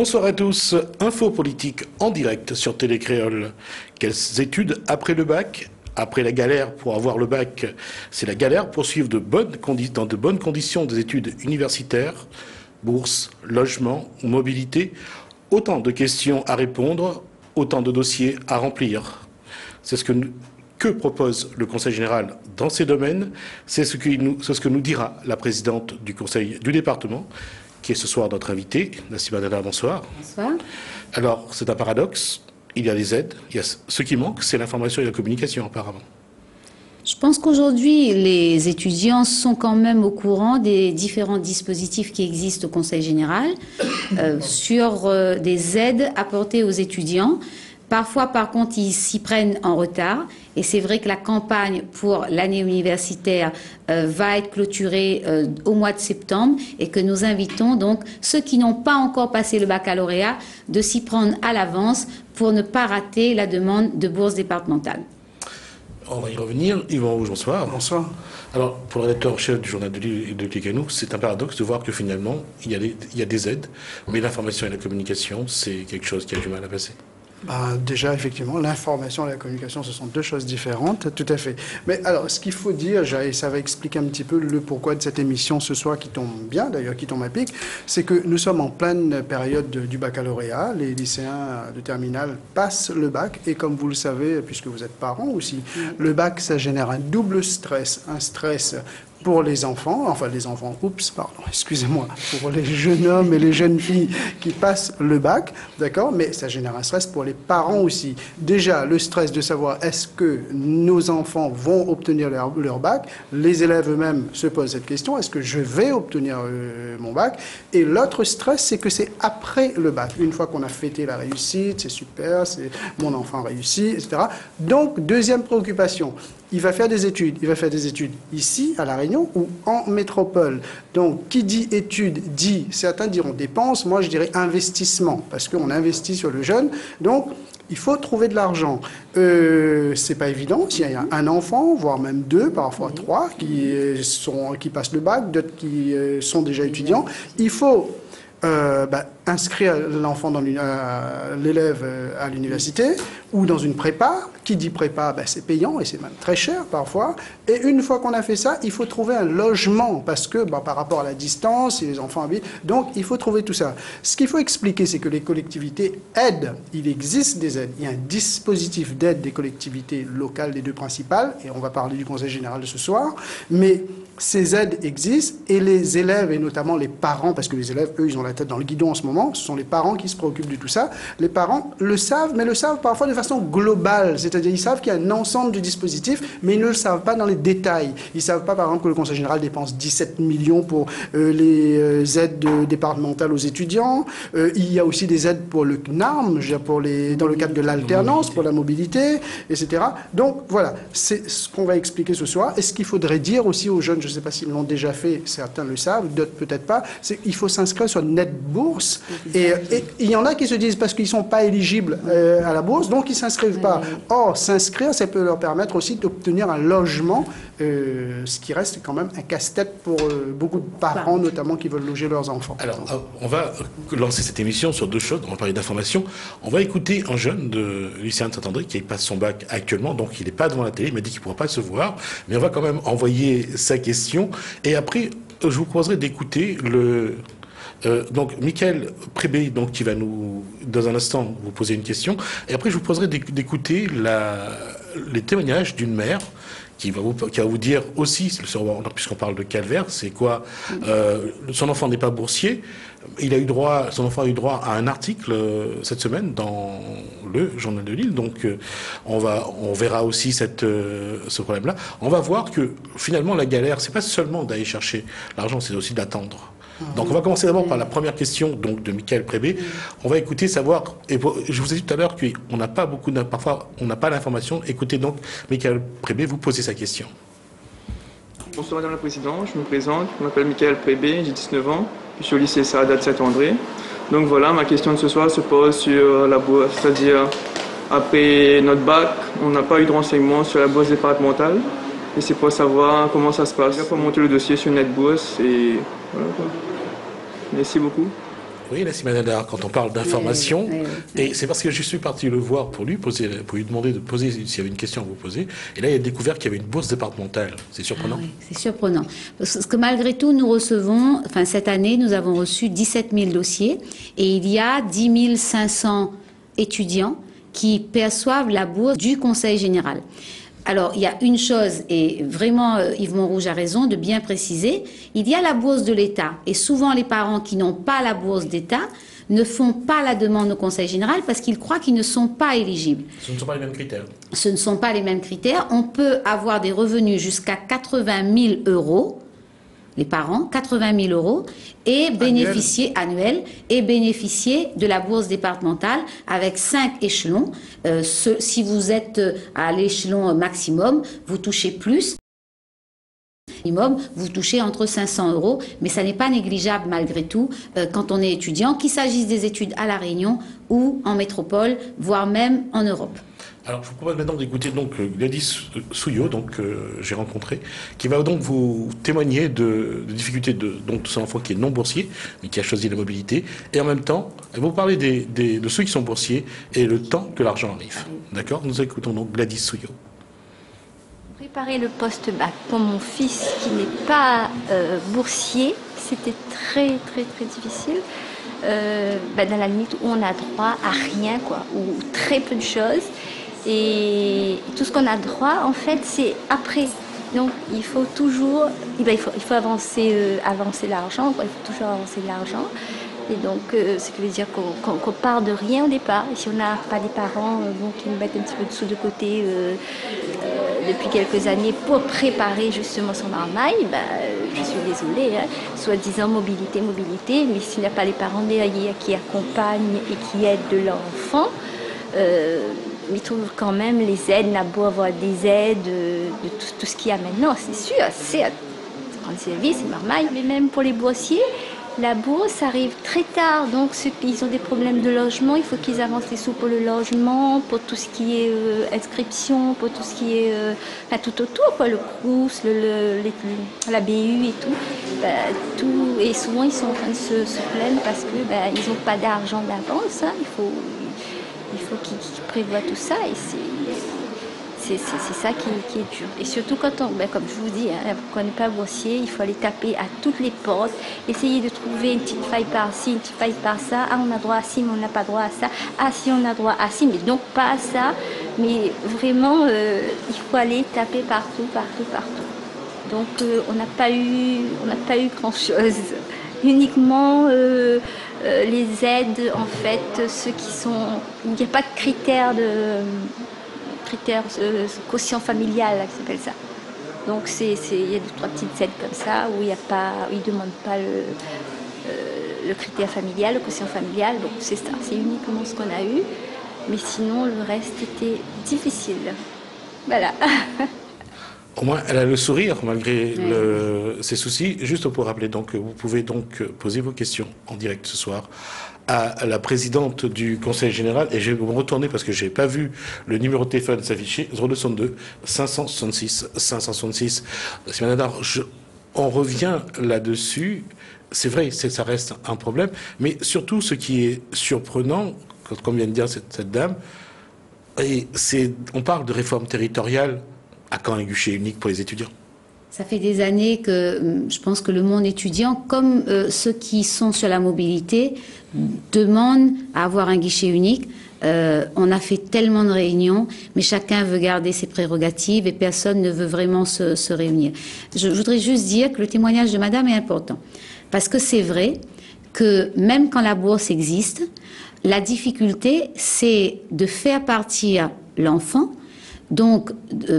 Bonsoir à tous. Info politique en direct sur Télé Créole. Quelles études après le bac? Après la galère pour avoir le bac, c'est la galère pour suivre dans de bonnes conditions des études universitaires, bourse, logement, mobilité. Autant de questions à répondre, autant de dossiers à remplir. C'est ce que propose le Conseil général dans ces domaines. C'est ce que nous dira la présidente du Conseil du département, qui est ce soir notre invitée. Nassima Dada, bonsoir. Bonsoir. Alors, c'est un paradoxe. Il y a des aides. Ce qui manque, c'est l'information et la communication, apparemment. Je pense qu'aujourd'hui, les étudiants sont quand même au courant des différents dispositifs qui existent au Conseil général sur des aides apportées aux étudiants. Parfois, par contre, ils s'y prennent en retard. Et c'est vrai que la campagne pour l'année universitaire va être clôturée au mois de septembre et que nous invitons donc ceux qui n'ont pas encore passé le baccalauréat de s'y prendre à l'avance pour ne pas rater la demande de bourse départementale. On va y revenir. Yvan Rouge, bonsoir. Bonsoir. Alors, pour le rédacteur chef du journal de Kikanou, c'est un paradoxe de voir que finalement, il y a des aides, mais l'information et la communication, c'est quelque chose qui a du mal à passer. Déjà, effectivement, l'information et la communication, ce sont deux choses différentes, tout à fait. Mais alors, ce qu'il faut dire, et ça va expliquer un petit peu le pourquoi de cette émission ce soir, qui tombe bien, d'ailleurs, qui tombe à pic, c'est que nous sommes en pleine période du baccalauréat. Les lycéens de terminale passent le bac, et comme vous le savez, puisque vous êtes parents aussi, le bac, ça génère un double stress, un stress pour les enfants, excusez-moi, pour les jeunes hommes et les jeunes filles qui passent le bac, d'accord, mais ça génère un stress pour les parents aussi. Déjà, le stress de savoir est-ce que nos enfants vont obtenir leur bac, les élèves eux-mêmes se posent cette question, est-ce que je vais obtenir mon bac? Et l'autre stress, c'est que c'est après le bac, une fois qu'on a fêté la réussite, c'est super, c'est mon enfant réussi, etc. Donc, deuxième préoccupation, il va faire des études ici, à La Réunion, ou en métropole. Donc, qui dit études, dit, certains diront dépenses, moi je dirais investissement, parce qu'on investit sur le jeune. Donc, il faut trouver de l'argent. C'est pas évident. S'il y a un enfant, voire même deux, parfois trois, qui passent le bac, d'autres qui sont déjà étudiants, il faut inscrire l'enfant l'élève à l'université ou dans une prépa. Qui dit prépa, c'est payant et c'est même très cher parfois. Et une fois qu'on a fait ça, il faut trouver un logement parce que par rapport à la distance, si les enfants habitent, donc il faut trouver tout ça. Ce qu'il faut expliquer, c'est que les collectivités aident. Il existe des aides. Il y a un dispositif d'aide des collectivités locales, les deux principales, et on va parler du Conseil général de ce soir, mais ces aides existent et les élèves, et notamment les parents, parce que les élèves, eux, ils ont la tête dans le guidon en ce moment, ce sont les parents qui se préoccupent de tout ça. Les parents le savent, mais le savent parfois de façon globale, c'est-à-dire ils savent qu'il y a un ensemble de dispositifs, mais ils ne le savent pas dans les détails. Ils ne savent pas, par exemple, que le Conseil général dépense 17 millions pour les aides départementales aux étudiants. Il y a aussi des aides pour le CNARM, dans le cadre de l'alternance, pour la mobilité, etc. Donc, voilà, c'est ce qu'on va expliquer ce soir. Et ce qu'il faudrait dire aussi aux jeunes, je ne sais pas s'ils l'ont déjà fait, certains le savent, d'autres peut-être pas, c'est qu'il faut s'inscrire sur NetBourse. Et il y en a qui se disent parce qu'ils ne sont pas éligibles à la bourse, donc ils ne s'inscrivent pas. Or, s'inscrire, ça peut leur permettre aussi d'obtenir un logement, ce qui reste quand même un casse-tête pour beaucoup de parents, notamment qui veulent loger leurs enfants. Alors, on va lancer cette émission sur deux choses. On va parler d'information. On va écouter un jeune de lycéen de Saint-André qui passe son bac actuellement, donc il n'est pas devant la télé, il m'a dit qu'il ne pourra pas se voir, mais on va quand même envoyer sa question. Et après, je vous proposerai d'écouter donc, Michael Prébé, donc, qui va dans un instant, vous poser une question. Et après, je vous proposerai d'écouter les témoignages d'une mère qui va vous dire aussi, puisqu'on parle de calvaire, c'est quoi son enfant n'est pas boursier. Son enfant a eu droit à un article cette semaine dans le Journal de Lille. Donc, on verra aussi ce problème-là. On va voir que finalement, la galère, c'est pas seulement d'aller chercher l'argent, c'est aussi d'attendre. Donc on va commencer d'abord par la première question donc, de Michael Prébé. On va écouter, savoir, et je vous ai dit tout à l'heure qu'on n'a pas parfois on n'a pas l'information. Écoutez donc Michael Prébé vous poser sa question. Bonsoir Madame la Présidente, je me présente, je m'appelle Michael Prébé, j'ai 19 ans, je suis au lycée Saradat de Saint-André. Donc voilà, ma question de ce soir se pose sur la bourse, c'est-à-dire après notre bac, on n'a pas eu de renseignements sur la bourse départementale. Et c'est pour savoir comment ça se passe. Il faut monter le dossier sur NetBourse et voilà quoi. Merci beaucoup. Oui, Nassima Nadar, quand on parle d'information, et c'est parce que je suis parti le voir pour lui demander de poser s'il y avait une question à vous poser, et là il a découvert qu'il y avait une bourse départementale. C'est surprenant. Ah oui, c'est surprenant. Parce que malgré tout, nous recevons, enfin cette année, nous avons reçu 17 000 dossiers, et il y a 10 500 étudiants qui perçoivent la bourse du Conseil général. Alors, il y a une chose, et vraiment Yves Montrouge a raison de bien préciser, il y a la bourse de l'État. Et souvent, les parents qui n'ont pas la bourse d'État ne font pas la demande au Conseil général parce qu'ils croient qu'ils ne sont pas éligibles. Ce ne sont pas les mêmes critères. Ce ne sont pas les mêmes critères. On peut avoir des revenus jusqu'à 80 000 euros, les parents, 80 000 euros, et bénéficier annuel et bénéficier de la bourse départementale avec 5 échelons. Si vous êtes à l'échelon maximum, vous touchez plus. Minimum, vous touchez entre 500 euros, mais ça n'est pas négligeable malgré tout quand on est étudiant, qu'il s'agisse des études à La Réunion ou en métropole, voire même en Europe. Alors, je vous propose maintenant d'écouter donc Gladys Souillot, donc j'ai rencontré, qui va donc vous témoigner de difficultés de son enfant qui est non boursier, mais qui a choisi la mobilité, et en même temps, elle va vous parler de ceux qui sont boursiers et le temps que l'argent arrive. D'accord? Nous écoutons donc Gladys Souillot. Préparer le post-bac pour mon fils qui n'est pas boursier, c'était très difficile. Dans la limite où on a droit à rien, quoi, ou très peu de choses. Et tout ce qu'on a droit, en fait, c'est après. Donc, il faut toujours, il faut avancer l'argent, quoi. Il faut toujours avancer l'argent. Et donc, ce qui veut dire qu'on part de rien au départ. Et si on n'a pas des parents qui nous mettent un petit peu de sous de côté depuis quelques années pour préparer justement son marmaille, je suis désolée, hein, soi-disant mobilité, mais s'il n'y a pas les parents derrière qui accompagnent et qui aident l'enfant, ils trouvent quand même les aides, on a beau avoir des aides de tout ce qu'il y a maintenant, c'est sûr, c'est rendre service, c'est marmaille. Mais même pour les boursiers, la bourse arrive très tard, donc ceux qui ont des problèmes de logement, il faut qu'ils avancent les sous pour le logement, pour tout ce qui est inscription, pour tout ce qui est tout autour, quoi, le CROUS, la BU et tout. Et souvent ils sont en train de se plaindre parce que ils n'ont pas d'argent d'avance, hein. Il faut qu'ils prévoient tout ça et c'est ça qui est dur. Et surtout quand comme je vous dis, hein, quand on n'est pas boursier, il faut aller taper à toutes les portes, essayer de trouver une petite faille par-ci, une petite faille par-ça. Ah, on a droit à ci, mais on n'a pas droit à ça. Ah, si, on a droit à ci, mais donc pas à ça. Mais vraiment, il faut aller taper partout. Donc on n'a pas eu grand-chose. Uniquement les aides, en fait, ceux qui sont... Il n'y a pas de critères quotient familial, là, qui s'appelle ça. Donc il y a 2-3 petites aides comme ça où ils ne demandent pas le critère familial, le quotient familial. Donc c'est ça, c'est uniquement ce qu'on a eu. Mais sinon, le reste était difficile. Voilà. Au moins, elle a le sourire malgré ses soucis. Juste pour rappeler, donc, vous pouvez donc poser vos questions en direct ce soir à la présidente du Conseil général. Et je vais me retourner parce que je n'ai pas vu le numéro de téléphone s'afficher. 0262 566 566. Nassima Nadar, on revient là-dessus. C'est vrai, ça reste un problème. Mais surtout, ce qui est surprenant, comme vient de dire cette dame, on parle de réforme territoriale. À quand un guichet unique pour les étudiants? Ça fait des années que je pense que le monde étudiant, comme ceux qui sont sur la mobilité, demandent à avoir un guichet unique. On a fait tellement de réunions, mais chacun veut garder ses prérogatives et personne ne veut vraiment se réunir. Je voudrais juste dire que le témoignage de madame est important. Parce que c'est vrai que même quand la bourse existe, la difficulté, c'est de faire partir l'enfant. Donc,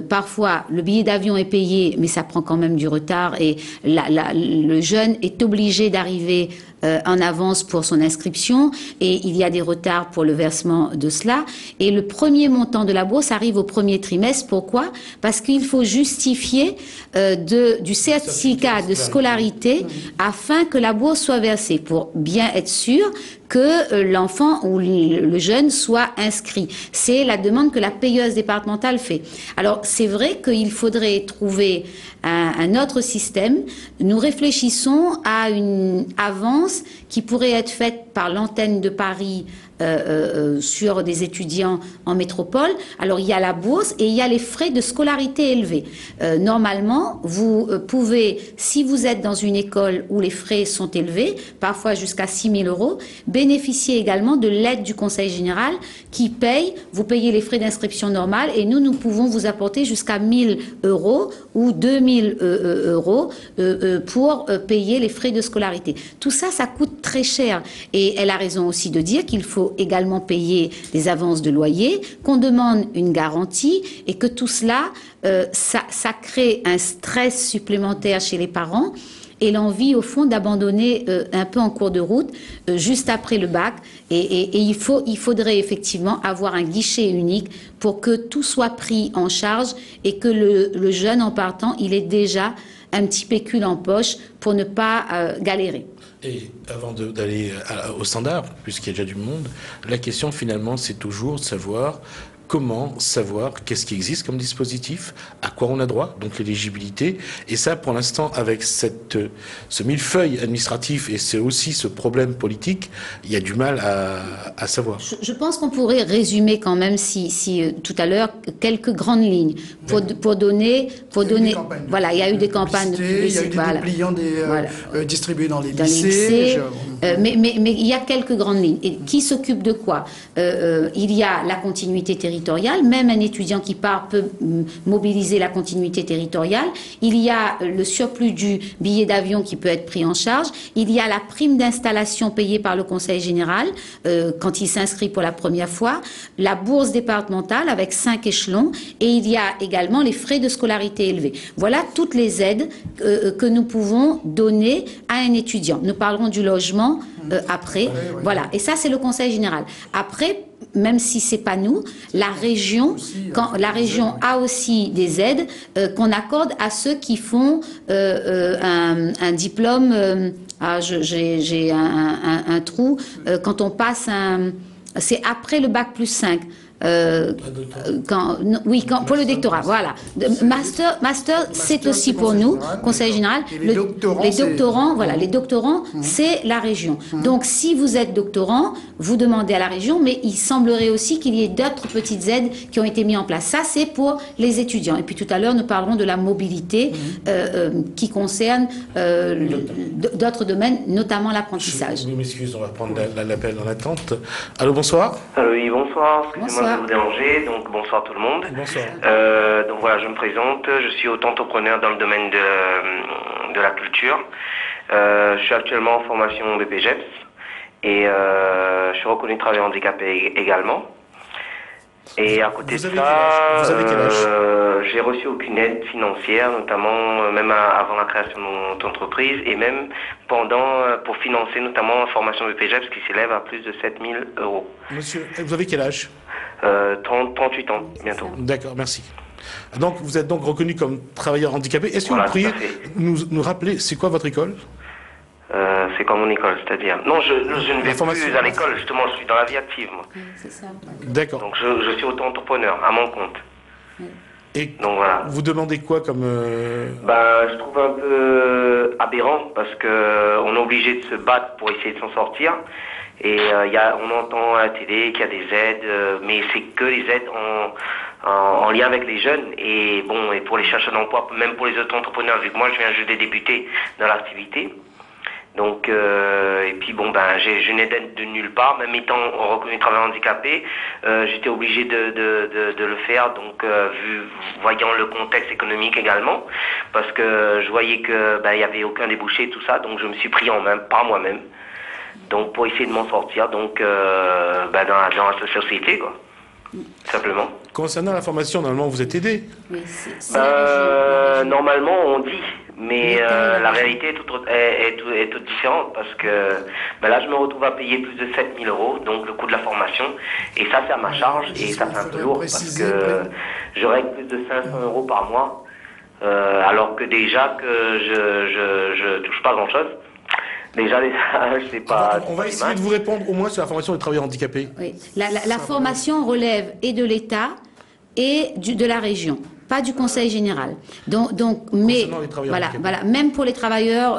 parfois, le billet d'avion est payé, mais ça prend quand même du retard et le jeune est obligé d'arriver en avance pour son inscription et il y a des retards pour le versement de cela. Et le premier montant de la bourse arrive au premier trimestre. Pourquoi? Parce qu'il faut justifier du certificat de scolarité afin que la bourse soit versée pour bien être sûr que l'enfant ou le jeune soit inscrit. C'est la demande que la payeuse départementale fait. Alors, c'est vrai qu'il faudrait trouver un autre système. Nous réfléchissons à une avance qui pourrait être faite par l'antenne de Paris sur des étudiants en métropole. Alors, il y a la bourse et il y a les frais de scolarité élevés. Normalement, vous pouvez, si vous êtes dans une école où les frais sont élevés, parfois jusqu'à 6 000 euros, bénéficier également de l'aide du Conseil général qui paye, vous payez les frais d'inscription normales et nous pouvons vous apporter jusqu'à 1 000 euros ou 2 000 euros pour payer les frais de scolarité. Tout ça, ça coûte très cher. Et elle a raison aussi de dire qu'il faut également payer des avances de loyer, qu'on demande une garantie et que tout cela, ça crée un stress supplémentaire chez les parents et l'envie, au fond, d'abandonner un peu en cours de route, juste après le bac. Et il faudrait effectivement avoir un guichet unique pour que tout soit pris en charge et que le jeune, en partant, il ait déjà un petit pécule en poche pour ne pas galérer. Et avant d'aller au standard, puisqu'il y a déjà du monde, la question finalement c'est toujours de savoir comment savoir qu'est-ce qui existe comme dispositif, à quoi on a droit, donc l'éligibilité. Et ça, pour l'instant, avec ce millefeuille administratif et c'est aussi ce problème politique, il y a du mal à savoir. Je pense qu'on pourrait résumer quand même, si tout à l'heure, quelques grandes lignes pour donner. Voilà, il y a eu des campagnes de publicité. Il y a eu des dépliants distribués dans les lycées. Mais il y a quelques grandes lignes. Et qui s'occupe de quoi? Il y a la continuité territoriale. Même un étudiant qui part peut mobiliser la continuité territoriale. Il y a le surplus du billet d'avion qui peut être pris en charge. Il y a la prime d'installation payée par le Conseil général quand il s'inscrit pour la première fois. La bourse départementale avec 5 échelons. Et il y a également les frais de scolarité élevés. Voilà toutes les aides que nous pouvons donner à un étudiant. Nous parlerons du logement après. Voilà. Et ça, c'est le Conseil général. Après, même si c'est pas nous, la région a aussi des aides qu'on accorde à ceux qui font un diplôme. J'ai un trou. Quand on passe c'est après le bac plus 5. Pour le doctorat, voilà. Master, c'est aussi pour nous, Conseil général. Les doctorants, c'est la région. Donc, si vous êtes doctorant, vous demandez à la région, mais il semblerait aussi qu'il y ait d'autres petites aides qui ont été mises en place. Ça, c'est pour les étudiants. Et puis tout à l'heure, nous parlerons de la mobilité qui concerne d'autres domaines, notamment l'apprentissage. Je m'excuse, on va prendre l'appel en attente. Allô, bonsoir. Allô, oui, bonsoir. Excusez-moi Bonsoir. de vous déranger. Donc, bonsoir tout le monde. Bonsoir. Donc voilà, je me présente. Je suis auto-entrepreneur dans le domaine de la culture. Je suis actuellement en formation BPGEPS et je suis reconnu travailleur handicapé également. Et à côté de ça, vous avez quel âge j'ai reçu aucune aide financière, notamment même avant la création de mon entreprise et même pour financer notamment la formation BPGEPS qui s'élève à plus de 7 000 euros. Monsieur, vous avez quel âge 38 ans, bientôt. D'accord, merci. Donc, vous êtes donc reconnu comme travailleur handicapé. Est-ce que vous pourriez nous rappeler, c'est quoi votre école? C'est comme mon école, c'est-à-dire... Non, je ne vais plus à l'école, justement, je suis dans la vie active, moi. C'est ça. D'accord. Donc je suis auto-entrepreneur, à mon compte. Et donc voilà. Vous demandez quoi comme... Je trouve un peu aberrant, parce qu'on est obligé de se battre pour essayer de s'en sortir. Et on entend à la télé qu'il y a des aides, mais c'est que les aides en lien avec les jeunes. Et bon, et pour les chercheurs d'emploi, même pour les auto-entrepreneurs, vu que moi je viens juste de débuter dans l'activité. Donc, et puis bon, j'ai une aide de nulle part, même étant reconnu travailleur handicapé, j'étais obligé de le faire, donc voyant le contexte économique également, parce que je voyais que il y avait aucun débouché, tout ça, donc je me suis pris en main par moi-même, donc pour essayer de m'en sortir, donc dans la société, quoi, simplement. Concernant la formation, normalement vous êtes aidé. Oui, la région. Normalement on dit. Mais la réalité est toute différente parce que là je me retrouve à payer plus de 7 000 euros, donc le coût de la formation, et ça c'est à ma charge et ça c'est un peu lourd parce que j'aurais plus de 500 euros par mois alors que déjà que je touche pas grand chose. Déjà, je sais pas. On va essayer de vous répondre au moins sur la formation des travailleurs handicapés. Oui. La formation relève et de l'État et de la région. pas du Conseil général. Mais voilà, même pour les travailleurs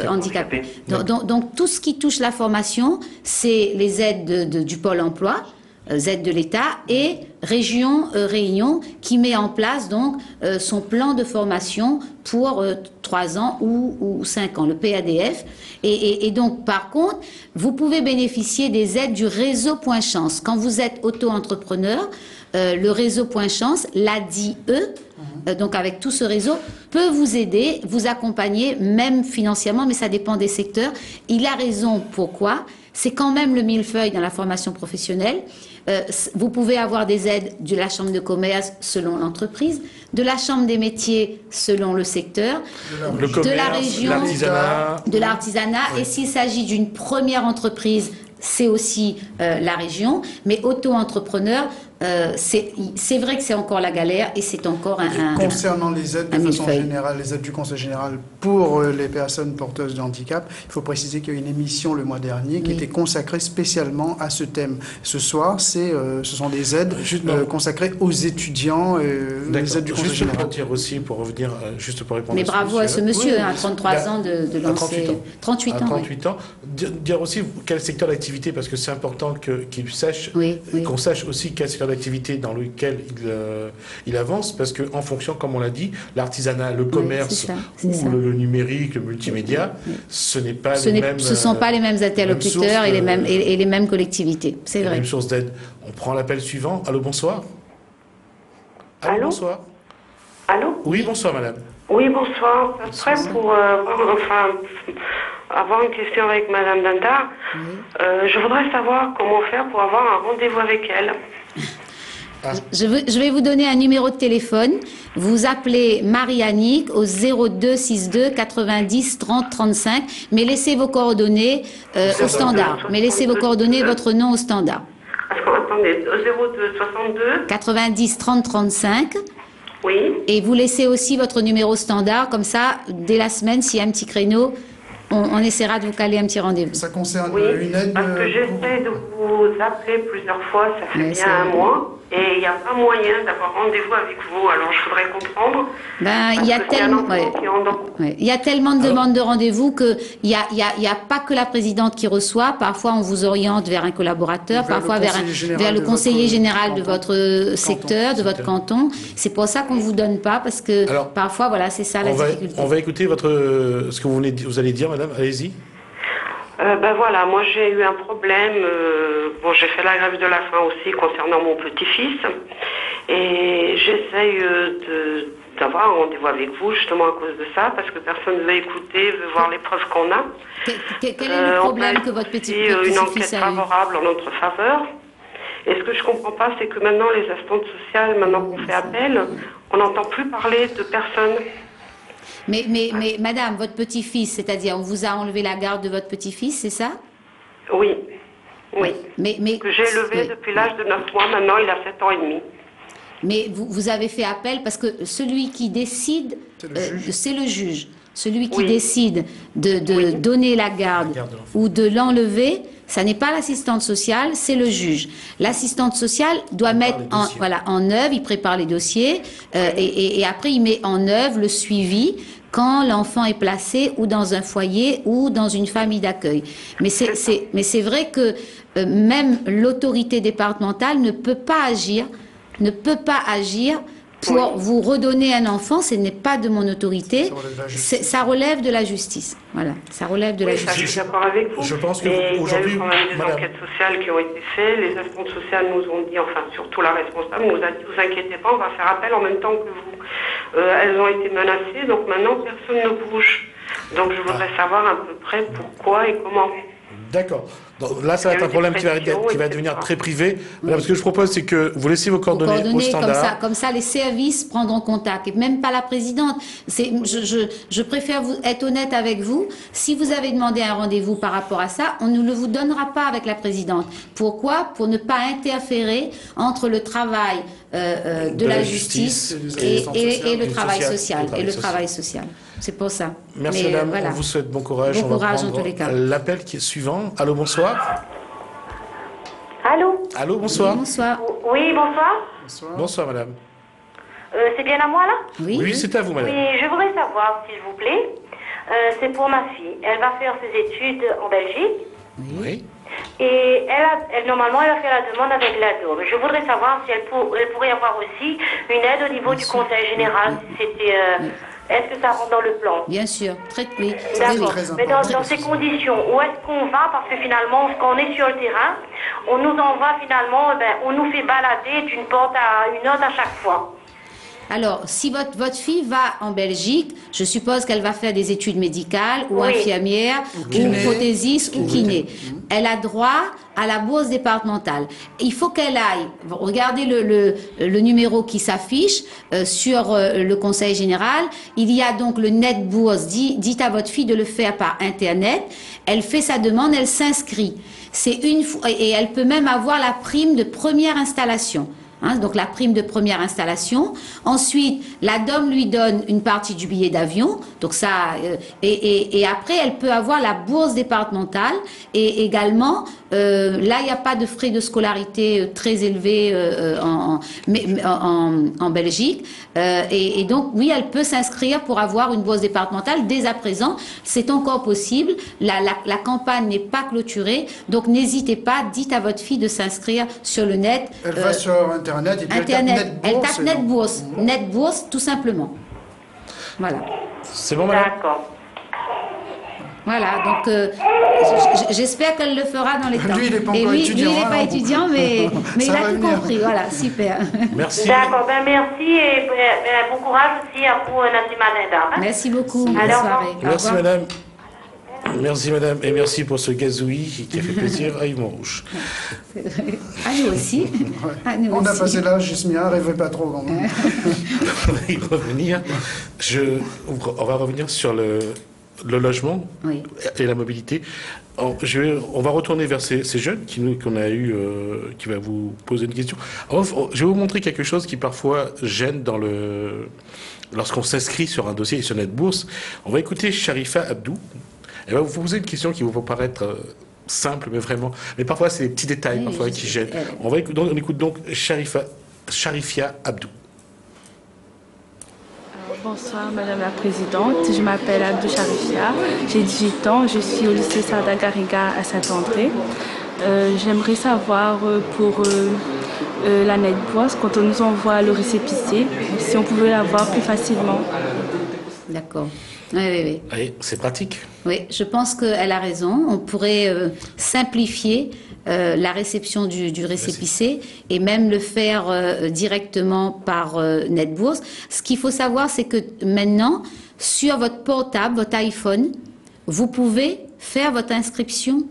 handicapés. Donc, tout ce qui touche la formation, c'est les aides du Pôle emploi, aides de l'État, et Réunion qui met en place donc son plan de formation pour 3 ans ou 5 ans, le PADF. Et donc, par contre, vous pouvez bénéficier des aides du réseau Point Chance. Quand vous êtes auto-entrepreneur, le réseau Point Chance, l'ADIE, donc avec tout ce réseau, peut vous aider, vous accompagner, même financièrement, mais ça dépend des secteurs. Il a raison, pourquoi ? C'est quand même le millefeuille dans la formation professionnelle. Vous pouvez avoir des aides de la Chambre de commerce selon l'entreprise, de la Chambre des métiers selon le secteur, de la région, de l'artisanat. Et s'il s'agit d'une première entreprise, c'est aussi la région. Mais auto-entrepreneur, c'est vrai que c'est encore la galère et c'est encore Concernant les aides de façon générale, les aides du Conseil général pour les personnes porteuses de handicap, il faut préciser qu'il y a une émission le mois dernier qui était consacrée spécialement à ce thème. Ce soir, ce sont des aides consacrées aux étudiants, les aides du Conseil général. Pour dire aussi, pour revenir, juste pour répondre Mais bravo à ce monsieur, à 33 ans de lancer... 38 ans. 38 ans. Dire aussi quel secteur d'activité, parce que c'est important qu'il sache, qu'on sache aussi quel secteur d'activité dans lequel il avance, parce qu'en fonction, comme on l'a dit, l'artisanat, le commerce ou le numérique, le multimédia, ce n'est pas les mêmes... Ce ne sont pas les mêmes interlocuteurs et les mêmes collectivités, c'est vrai. Les mêmes sources d'aide. On prend l'appel suivant. Allô, bonsoir. Allô, bonsoir. Allô. Oui, bonsoir, madame. Oui, bonsoir. Après, pour avoir une question avec Madame Danda, je voudrais savoir comment faire pour avoir un rendez-vous avec elle. Je vais vous donner un numéro de téléphone. Vous appelez Marie-Annick au 02 62 90 30 35, mais laissez vos coordonnées au standard. Mais laissez vos coordonnées et votre nom au standard. Attendez, 02 62 90 30 35. Oui. Et vous laissez aussi votre numéro standard, comme ça, dès la semaine, s'il y a un petit créneau, on essaiera de vous caler un petit rendez-vous. Ça concerne une aide... Parce que j'essaie de vous appeler plusieurs fois, ça fait bien un mois, et il n'y a pas moyen d'avoir rendez-vous avec vous. Alors je voudrais comprendre. Il y a tellement de demandes de rendez-vous qu'il n'y a pas que la présidente qui reçoit. Parfois, on vous oriente vers un collaborateur, parfois vers le conseiller général de votre secteur, de votre canton. C'est pour ça qu'on ne vous donne pas, parce que parfois, voilà, c'est ça la difficulté. On va écouter ce que vous allez dire, madame. Allez-y. Voilà, moi j'ai eu un problème, j'ai fait la grève de la faim aussi concernant mon petit-fils et j'essaye d'avoir un rendez-vous avec vous justement à cause de ça, parce que personne ne veut écouter, veut voir les preuves qu'on a. Quel est le problème que votre petit-fils a eu ? Une enquête favorable en notre faveur. Et ce que je ne comprends pas, c'est que maintenant les assistantes sociales, maintenant qu'on fait appel, on n'entend plus parler de personnes. Mais madame, votre petit-fils, c'est-à-dire on vous a enlevé la garde de votre petit-fils, c'est ça? Oui. Que j'ai élevé depuis l'âge de 9 mois, maintenant il a 7 ans et demi. Mais vous avez fait appel parce que celui qui décide, c'est le juge. Celui qui décide de donner la garde ou de l'enlever, ça n'est pas l'assistante sociale, c'est le juge. L'assistante sociale doit mettre en œuvre, il prépare les dossiers et après il met en œuvre le suivi quand l'enfant est placé ou dans un foyer ou dans une famille d'accueil. Mais c'est vrai que même l'autorité départementale ne peut pas agir pour vous redonner un enfant. Ce n'est pas de mon autorité, ça relève de la justice. Voilà, ça relève de la justice. Je suis d'accord avec vous. Je pense que aujourd'hui, il y a eu quand même des enquêtes sociales qui ont été faites. Les assistantes sociales nous ont dit, enfin surtout la responsable nous a dit, vous inquiétez pas, on va faire appel en même temps que vous. Elles ont été menacées, donc maintenant personne ne bouge. Donc je voudrais savoir à peu près pourquoi et comment. D'accord. Là, ça va être un problème qui va devenir très privé. Madame, ce que je propose, c'est que vous laissez vos coordonnées au standard. Comme ça, les services prendront contact. Et même pas la présidente. Je préfère être honnête avec vous. Si vous avez demandé un rendez-vous par rapport à ça, on ne le vous donnera pas avec la présidente. Pourquoi? Pour ne pas interférer entre le travail de la justice et le travail social. C'est pour ça. Merci madame, on vous souhaite bon courage. Bon courage en tous les cas. L'appel qui est suivant. Allô, bonsoir. Allô. Allô, bonsoir. Bonsoir. Oui, bonsoir. Bonsoir madame. C'est bien à moi là? Oui. Oui, c'est à vous, madame. Oui, je voudrais savoir, s'il vous plaît, c'est pour ma fille. Elle va faire ses études en Belgique. Oui. Et normalement, elle a fait la demande avec l'ADO. Mais je voudrais savoir si elle pourrait avoir aussi une aide au niveau du Conseil général. Si c'était, est-ce que ça rentre dans le plan? Bien sûr, oui. D'accord. très Mais dans ces conditions, où est-ce qu'on va? Parce que finalement, quand on est sur le terrain, on nous envoie finalement, on nous fait balader d'une porte à une autre à chaque fois. Alors, si votre fille va en Belgique, je suppose qu'elle va faire des études médicales ou infirmière ou prothésiste ou kiné. Elle a droit à la bourse départementale. Il faut qu'elle aille, regardez le numéro qui s'affiche sur le Conseil général. Il y a donc le net bourse. Dites à votre fille de le faire par Internet. Elle fait sa demande, elle s'inscrit. Et elle peut même avoir la prime de première installation. Donc la prime de première installation. Ensuite, la DOM lui donne une partie du billet d'avion. Donc ça, et après, elle peut avoir la bourse départementale. Et également, là, il n'y a pas de frais de scolarité très élevés en Belgique. Et donc, oui, elle peut s'inscrire pour avoir une bourse départementale dès à présent. C'est encore possible. La campagne n'est pas clôturée. Donc, n'hésitez pas. Dites à votre fille de s'inscrire sur le net. Elle va sur Internet et puis elle tape Net Bourse. Net Bourse, tout simplement. Voilà. C'est bon, madame? D'accord. Voilà, donc j'espère qu'elle le fera dans les temps. Lui, il n'est pas Et encore lui, étudiant. il n'est pas étudiant, mais il Ça a va tout venir. compris. Voilà, super. Merci. D'accord, merci et bon courage aussi à vous, Nassima Neda. Merci beaucoup. Bonne Alors, soirée. Au Merci, revoir. madame. Merci, madame. Et merci pour ce gazouille qui a fait plaisir à Yves Rouge. À nous aussi. À nous On a aussi. passé l'âge, Jasmia, rêvez pas trop quand même. On va y revenir. On va revenir sur le logement Oui. et la mobilité. On va retourner vers ces jeunes qu'on a eu, qui va vous poser une question. Alors, je vais vous montrer quelque chose qui parfois gêne lorsqu'on s'inscrit sur un dossier sur NetBourse. On va écouter Sharifa Abdou. Elle va vous poser une question qui vous paraître simple, mais vraiment. Mais parfois, c'est des petits détails Oui, parfois je qui sais. gênent. On écoute donc Sharifia Abdou. Bonsoir Madame la Présidente, je m'appelle Abdou Sharifia, j'ai 18 ans, je suis au lycée Sarda Garriga à Saint-André. J'aimerais savoir pour la NetBourse, quand on nous envoie le récépissé, si on pouvait l'avoir plus facilement. D'accord. Oui. Allez, c'est pratique. Oui, je pense qu'elle a raison. On pourrait simplifier la réception du récépissé et même le faire directement par NetBourse. Ce qu'il faut savoir, c'est que maintenant, sur votre portable, votre iPhone, vous pouvez faire votre inscription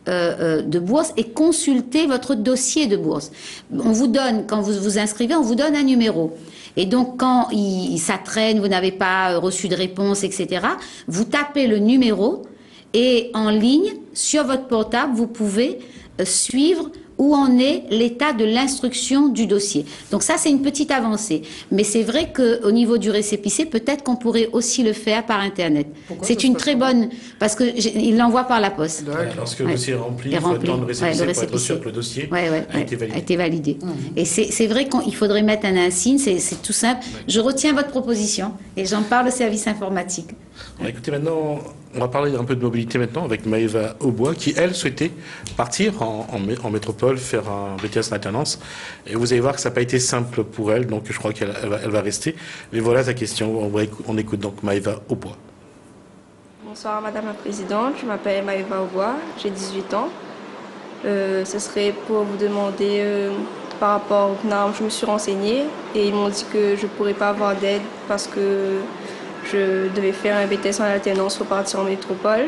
de bourse et consulter votre dossier de bourse. On vous donne, quand vous vous inscrivez, on vous donne un numéro. Et donc, quand ça traîne, vous n'avez pas reçu de réponse, etc., vous tapez le numéro et en ligne, sur votre portable, vous pouvez suivre où en est l'état de l'instruction du dossier. Donc ça, c'est une petite avancée. Mais c'est vrai qu'au niveau du récépissé, peut-être qu'on pourrait aussi le faire par Internet. C'est une très bonne... Parce qu'il l'envoie par la poste. Lorsque le dossier est rempli, il faut attendre le récépissé pour être sûr que le dossier a été validé. Et c'est vrai qu'il faudrait mettre un insigne, c'est tout simple. Je retiens votre proposition et j'en parle au service informatique. Écoutez, maintenant, on va parler un peu de mobilité maintenant avec Maëva Aubois qui, elle, souhaitait partir en métropole, faire un BTS en alternance. Et vous allez voir que ça n'a pas été simple pour elle, donc je crois qu'elle va rester. Mais voilà sa question. On écoute donc Maëva Aubois. Bonsoir Madame la Présidente, je m'appelle Maëva Aubois, j'ai 18 ans. Ce serait pour vous demander par rapport aux normes, je me suis renseignée et ils m'ont dit que je ne pourrais pas avoir d'aide parce que je devais faire un BTS en alternance pour partir en métropole,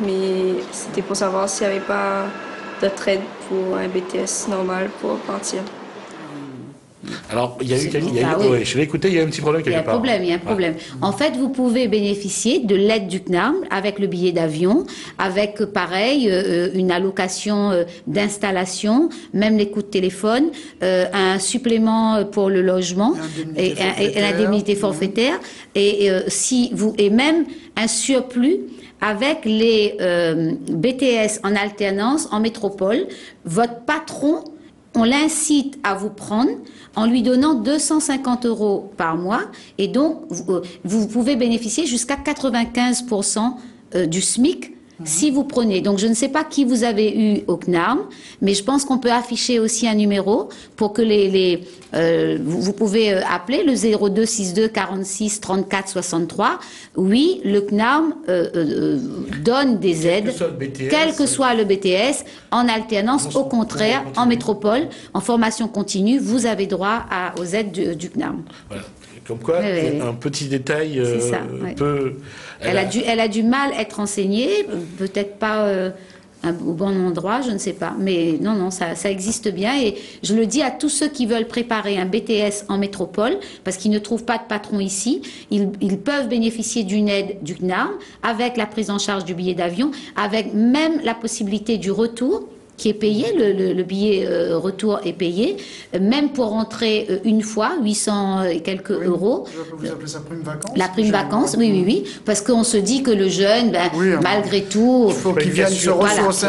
mais c'était pour savoir s'il n'y avait pas d'autre aide pour un BTS normal pour partir. Alors, je l'ai écouté, il y a un petit problème quelque part. Il y a un problème. En fait, vous pouvez bénéficier de l'aide du CNAM avec le billet d'avion, avec, pareil, une allocation d'installation, même les coûts de téléphone, un supplément pour le logement et l'indemnité forfaitaire, et même un surplus avec les BTS en alternance en métropole. Votre patron on l'incite à vous prendre en lui donnant 250 € par mois. Et donc, vous pouvez bénéficier jusqu'à 95% du SMIC si vous prenez. Donc, je ne sais pas qui vous avez eu au CNAM, mais je pense qu'on peut afficher aussi un numéro pour que vous pouvez appeler le 02 62 46 34 63. Oui, le CNAM donne des aides, quel que soit le BTS, en alternance. Au contraire, en métropole, en formation continue, vous avez droit aux aides du CNAM. Voilà. Comme quoi, un petit détail peut... Elle a du mal à être enseignée, peut-être pas au bon endroit, je ne sais pas. Mais non, ça existe bien. Et je le dis à tous ceux qui veulent préparer un BTS en métropole, parce qu'ils ne trouvent pas de patron ici, ils peuvent bénéficier d'une aide du CNAM, avec la prise en charge du billet d'avion, avec même la possibilité du retour, qui est payé, le billet retour est payé, même pour rentrer une fois, 800 et quelques euros. Vous appelez ça prime vacances? La prime vacances, oui, parce qu'on se dit que le jeune, malgré tout, il faut qu'il vienne se ressourcer.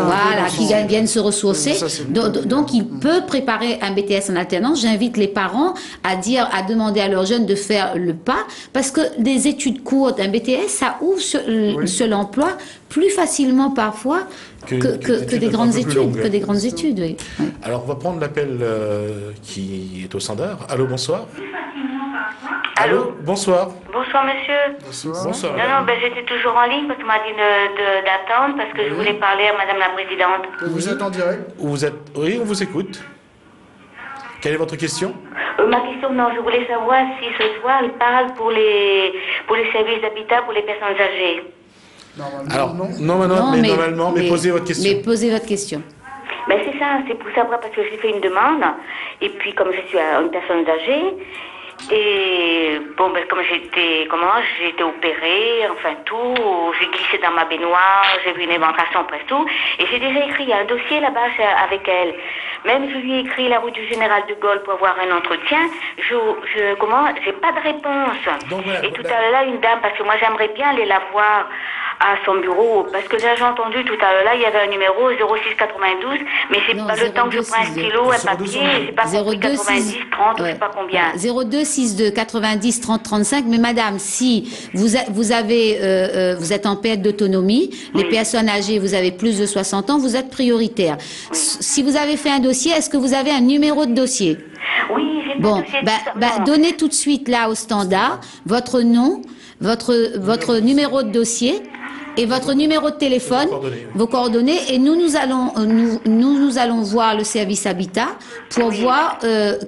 Qu'il vienne se ressourcer. Donc, il peut préparer un BTS en alternance. J'invite les parents à demander à leurs jeunes de faire le pas, parce que des études courtes, un BTS, ça ouvre sur l'emploi plus facilement parfois que des grandes études. Oui. Alors, on va prendre l'appel qui est au standard. Allô, bonsoir. Allô. Bonsoir. Bonsoir, monsieur. Bonsoir. Non, j'étais toujours en ligne parce qu'on m'a dit d'attendre parce que je voulais parler à madame la présidente. Vous êtes en direct? Oui, on vous écoute. Quelle est votre question? Ma question, je voulais savoir si ce soir, il parle pour les services d'habitat pour les personnes âgées. Normalement, mais posez votre question. Mais posez votre question. Ben c'est ça, c'est pour savoir parce que j'ai fait une demande et puis comme je suis une personne âgée et comme j'ai été opérée, enfin tout, j'ai glissé dans ma baignoire, j'ai vu une éventation presque tout et j'ai déjà écrit un dossier là-bas avec elle. Même je lui ai écrit la route du Général de Gaulle pour avoir un entretien, j'ai pas de réponse. Et tout à l'heure une dame, parce que moi j'aimerais bien aller la voir à son bureau, parce que j'ai entendu tout à l'heure, il y avait un numéro 0692, mais c'est pas le temps que je prends un stylo, un papier, j'ai pas compris 90, 30, je sais pas combien. 02 62 90 30 35, mais madame, si vous êtes en perte d'autonomie, les personnes âgées, vous avez plus de 60 ans, vous êtes prioritaire. Si vous avez fait un dossier, est-ce que vous avez un numéro de dossier? Oui, j'ai un dossier. Donnez tout de suite là au standard votre nom, votre numéro de dossier et votre numéro de téléphone, vos coordonnées, et nous allons voir le service habitat pour voir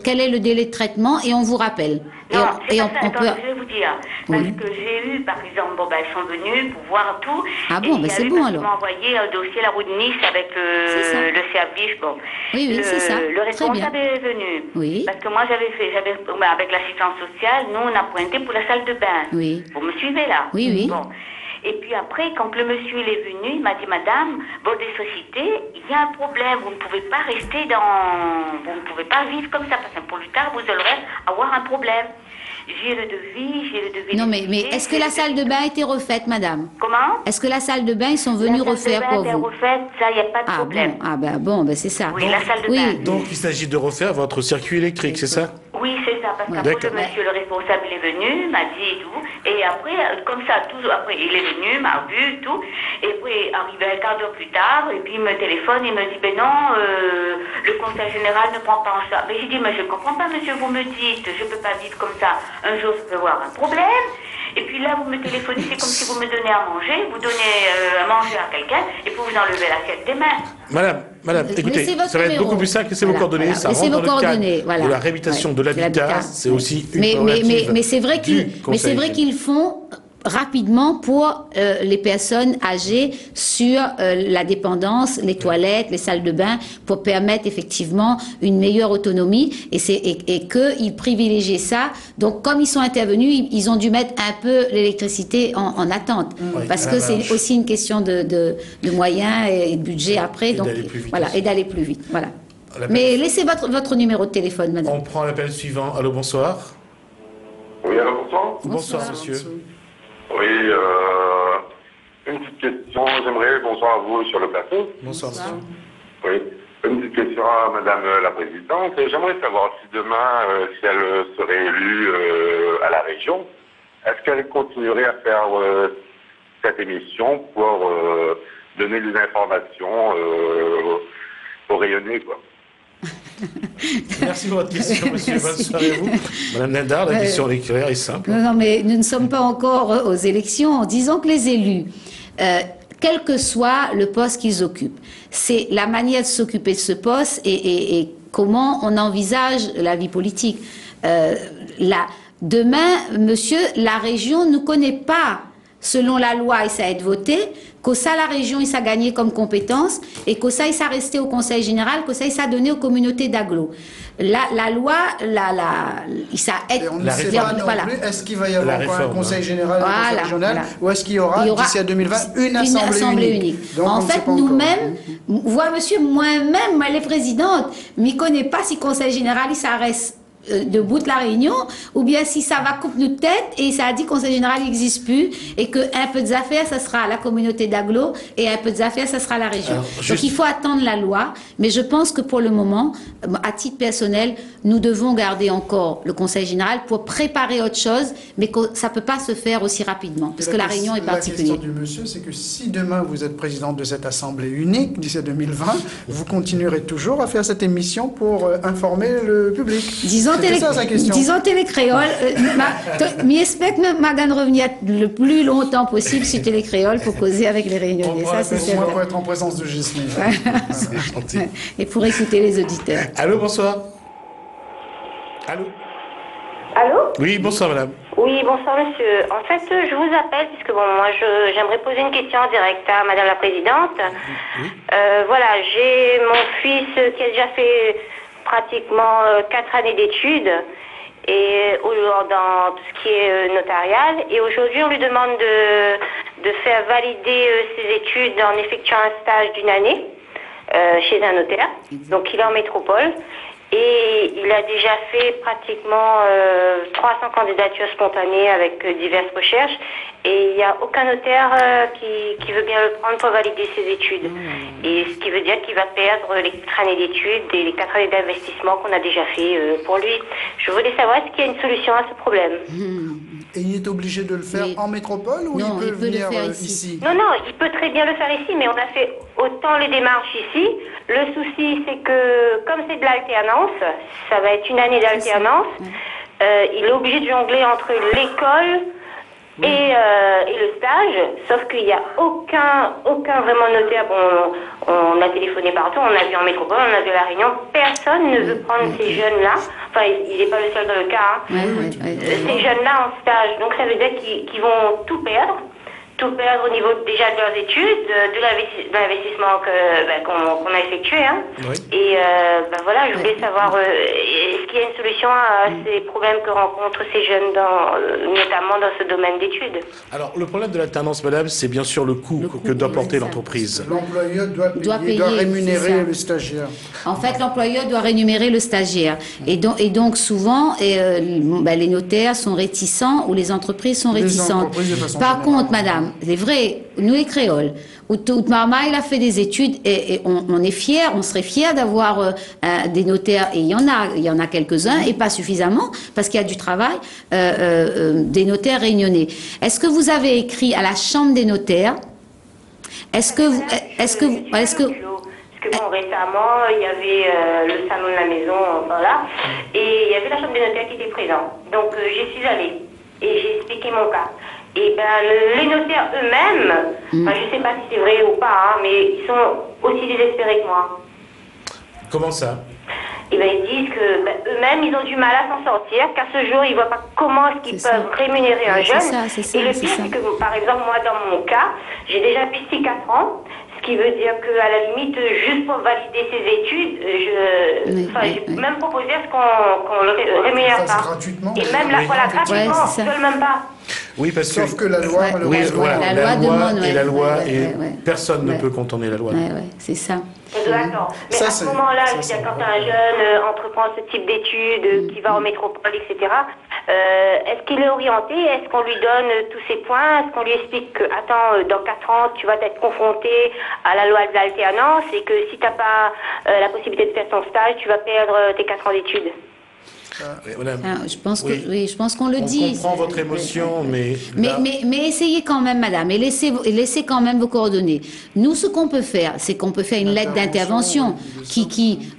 quel est le délai de traitement et on vous rappelle. Je vais vous dire, parce que j'ai eu, par exemple, ils sont venus pour voir tout. Ah bon, c'est bon alors. Ils m'ont envoyé un dossier à la route de Nice avec le service. Oui, c'est ça. Le responsable est venu. Oui. Parce que moi, avec l'assistance sociale, nous, on a pointé pour la salle de bain. Oui. Vous me suivez là? Oui. Bon. Et puis après, quand le monsieur il est venu, il m'a dit, madame, votre société, il y a un problème, vous ne pouvez pas rester vous ne pouvez pas vivre comme ça, parce que pour plus tard, vous allez avoir un problème. J'ai le devis. Non, mais est-ce que la salle de bain a été refaite, madame? Comment? Est-ce que la salle de bain, ils sont venus refaire pour vous? La salle de bain est refaite, ça, il n'y a pas de problème. C'est ça. Oui, la salle de bain. Donc, il s'agit de refaire votre circuit électrique, c'est ça? Oui, c'est ça, parce qu'après, le monsieur, le responsable, il est venu, m'a dit et tout, et après, comme ça, après, il est venu, m'a vu, tout, et puis, arrivé un quart d'heure plus tard, et puis, il me téléphone, il me dit, non, le conseil général ne prend pas en charge. Mais j'ai dit, mais je ne comprends pas, monsieur, vous me dites, je ne peux pas vivre comme ça, un jour, je peux avoir un problème, et puis là, vous me téléphonez, c'est comme si vous me donnez à manger, vous donnez à manger à quelqu'un, et puis vous enlevez l'assiette des mains. Madame, écoutez, ça va être beaucoup plus simple, laissez vos coordonnées, ça rentre dans le cadre de la réhabilitation de l'habitat, c'est aussi une prérogative. Mais c'est vrai qu'ils font rapidement pour les personnes âgées sur la dépendance, les toilettes, les salles de bain, pour permettre effectivement une meilleure autonomie et qu'ils privilégient ça. Donc comme ils sont intervenus, ils ont dû mettre un peu l'électricité en attente, parce que c'est aussi une question de moyens et de budget après, donc voilà, et d'aller plus vite. Voilà. Mais laissez votre numéro de téléphone, madame. On prend l'appel suivant. Allô, bonsoir. Oui, allô, bonsoir. Bonsoir, monsieur. Oui, une petite question. Bonsoir à vous sur le plateau. Bonsoir, monsieur. Oui. Une petite question à Madame la Présidente. J'aimerais savoir si demain, si elle serait élue à la région, est-ce qu'elle continuerait à faire cette émission pour donner des informations au rayonné, quoi. Merci pour votre question, monsieur. Bonne soirée à vous. Madame Nendar, la question l'éclair est simple. Non, mais nous ne sommes pas encore aux élections en disant que les élus, quel que soit le poste qu'ils occupent, c'est la manière de s'occuper de ce poste et comment on envisage la vie politique. Demain, monsieur, la région ne connaît pas, selon la loi, et ça a été voté, qu'au ça, la région, il s'est gagné comme compétence, et qu'au ça, il s'est resté au Conseil général, qu'au ça, il s'est donné aux communautés d'agglo. La loi, il s'est on ne sait pas non plus, est-ce qu'il va y avoir un Conseil général et un Conseil régional, ou est-ce qu'il y aura, d'ici à 2020, une assemblée unique. Donc, en fait, nous-mêmes, voilà, monsieur, moi-même, elle est présidente, mais je ne connais pas si le Conseil général, il s'arrête debout de la Réunion, ou bien si ça va couper notre tête et ça a dit que le Conseil général n'existe plus et qu'un peu des affaires, ça sera la communauté d'agglo et un peu des affaires, ça sera la région. Alors, donc il faut attendre la loi, mais je pense que pour le moment, à titre personnel, nous devons garder encore le Conseil général pour préparer autre chose, mais que ça ne peut pas se faire aussi rapidement, parce que la Réunion est particulière. La question du monsieur, c'est que si demain vous êtes présidente de cette assemblée unique d'ici à 2020, vous continuerez toujours à faire cette émission pour informer le public. Disons télécréole, j'espère que ma gagne revenir le plus longtemps possible sur télécréole pour causer avec les Réunionnais. Ça, c'est moi pour être en présence de Gismi. C'est gentil. Et pour écouter les auditeurs. Allô, bonsoir. Allô. Allô? Oui, bonsoir madame. Oui, bonsoir monsieur. En fait, je vous appelle puisque bon, moi j'aimerais poser une question en direct à madame la présidente. Oui. Voilà, j'ai mon fils qui a déjà fait pratiquement 4 années d'études et dans tout ce qui est notarial, et aujourd'hui on lui demande de faire valider ses études en effectuant un stage d'1 année chez un notaire. Donc il est en métropole et il a déjà fait pratiquement 300 candidatures spontanées avec diverses recherches, et il n'y a aucun notaire qui veut bien le prendre pour valider ses études. Et ce qui veut dire qu'il va perdre les 4 années d'études et les 4 années d'investissement qu'on a déjà fait pour lui. Je voulais savoir, est-ce qu'il y a une solution à ce problème? Et il est obligé de le faire en métropole ou non, il peut venir ici? Non, il peut très bien le faire ici, mais on a fait autant les démarches ici. Le souci, c'est que comme c'est de l'alternance, ça va être 1 année d'alternance, il est obligé de jongler entre l'école et le stage, sauf qu'il n'y a aucun vraiment notaire. Bon, on a téléphoné partout, on a vu en métropole, on a vu à La Réunion, personne ne veut prendre ces jeunes-là. Enfin, il n'est pas le seul dans le cas. Ces jeunes-là en stage, donc ça veut dire qu'ils vont tout perdre au niveau déjà de leurs études, de l'investissement qu'on a effectué. Hein. Oui. Et voilà, je voulais savoir, est-ce qu'il y a une solution à ces problèmes que rencontrent ces jeunes, notamment dans ce domaine d'études? Alors, le problème de l'alternance, madame, c'est bien sûr le coût que doit porter l'entreprise. L'employeur doit rémunérer le stagiaire. En fait, l'employeur doit rémunérer le stagiaire. Et donc souvent, les notaires sont réticents ou les entreprises sont réticentes. Par contre, madame, c'est vrai, nous les créoles, où maman il a fait des études et on est fiers, on serait fiers d'avoir des notaires, et il y en a quelques-uns et pas suffisamment parce qu'il y a du travail, des notaires réunionnais. Est-ce que vous avez écrit à la Chambre des notaires? Parce que bon, récemment, il y avait le salon de la maison, voilà, et il y avait la Chambre des notaires qui était présente. Donc j'y suis allée et j'ai expliqué mon cas. Et les notaires eux-mêmes, je ne sais pas si c'est vrai ou pas, hein, mais ils sont aussi désespérés que moi. Comment ça? Ils disent que eux-mêmes, ils ont du mal à s'en sortir, qu'à ce jour, ils ne voient pas comment est-ce qu'ils peuvent rémunérer un jeune. Et le pire, c'est que, par exemple, moi, dans mon cas, j'ai déjà pisté 4 ans, ce qui veut dire qu'à la limite, juste pour valider ses études, j'ai même proposé à ce qu'on le rémunère pas. Gratuitement. Et même là, voilà, gratuitement, ils ne veulent même pas. Oui, parce Sauf que la loi, la loi demande, personne ne peut contourner la loi. C'est ça. D'accord. Mais à ce moment-là, quand un jeune entreprend ce type d'études, qui va en métropole, etc., est-ce qu'il est orienté? Est-ce qu'on lui donne tous ces points? Est-ce qu'on lui explique que, attends, dans 4 ans, tu vas être confronté à la loi de l'alternance et que si tu n'as pas la possibilité de faire ton stage, tu vas perdre tes 4 ans d'études? Je pense que oui, je pense qu'on le dit. On comprend votre émotion, mais essayez quand même, madame, et laissez quand même vos coordonnées. Nous, ce qu'on peut faire, c'est qu'on peut faire une lettre d'intervention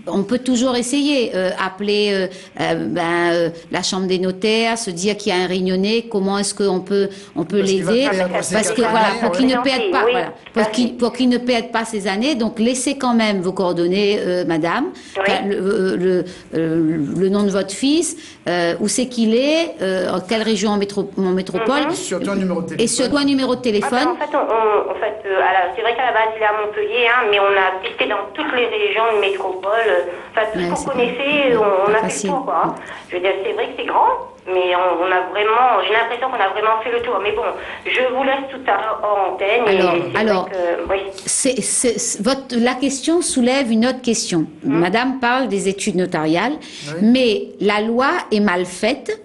on peut toujours essayer, appeler la chambre des notaires, se dire qu'il y a un réunionnais, comment est-ce qu'on peut l'aider, parce que voilà, pour qu'il ne perde pas, voilà, pour qu'il ne perde pas ses années. Donc laissez quand même vos coordonnées, madame, le nom de votre fils. Où c'est qu'il est, en quelle région en métropole, et surtout un numéro de téléphone. Et surtout un numéro de téléphone. En fait, c'est vrai qu'à la base il est à Montpellier, mais on a testé dans toutes les régions de métropole, tout ce qu'on connaissait, on a fait le tour, quoi. Je veux dire, c'est vrai que c'est grand, mais on a vraiment, j'ai l'impression qu'on a vraiment fait le tour. Mais bon, je vous laisse tout à l'heure en antenne. La question soulève une autre question. Madame parle des études notariales, mais la loi est mal faite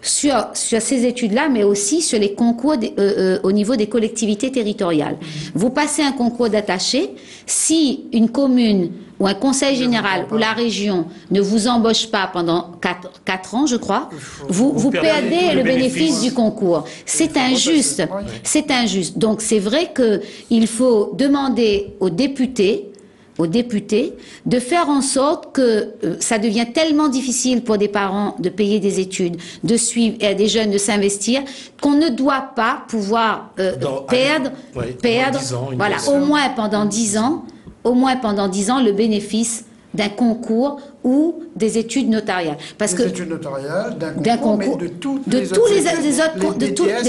sur ces études-là, mais aussi sur les concours au niveau des collectivités territoriales. Vous passez un concours d'attaché, si une commune ou un conseil général ou la région ne vous embauche pas pendant 4 ans, je crois, vous perdez le bénéfice du concours. C'est injuste. C'est injuste. Donc c'est vrai qu'il faut demander aux députés de faire en sorte que ça devient tellement difficile pour des parents de payer des études, de suivre, et à des jeunes de s'investir, qu'on ne doit pas pouvoir perdre, au moins pendant 10 ans, le bénéfice d'un concours ou des études notariales. Parce des études notariales, d'un concours, mais de tous les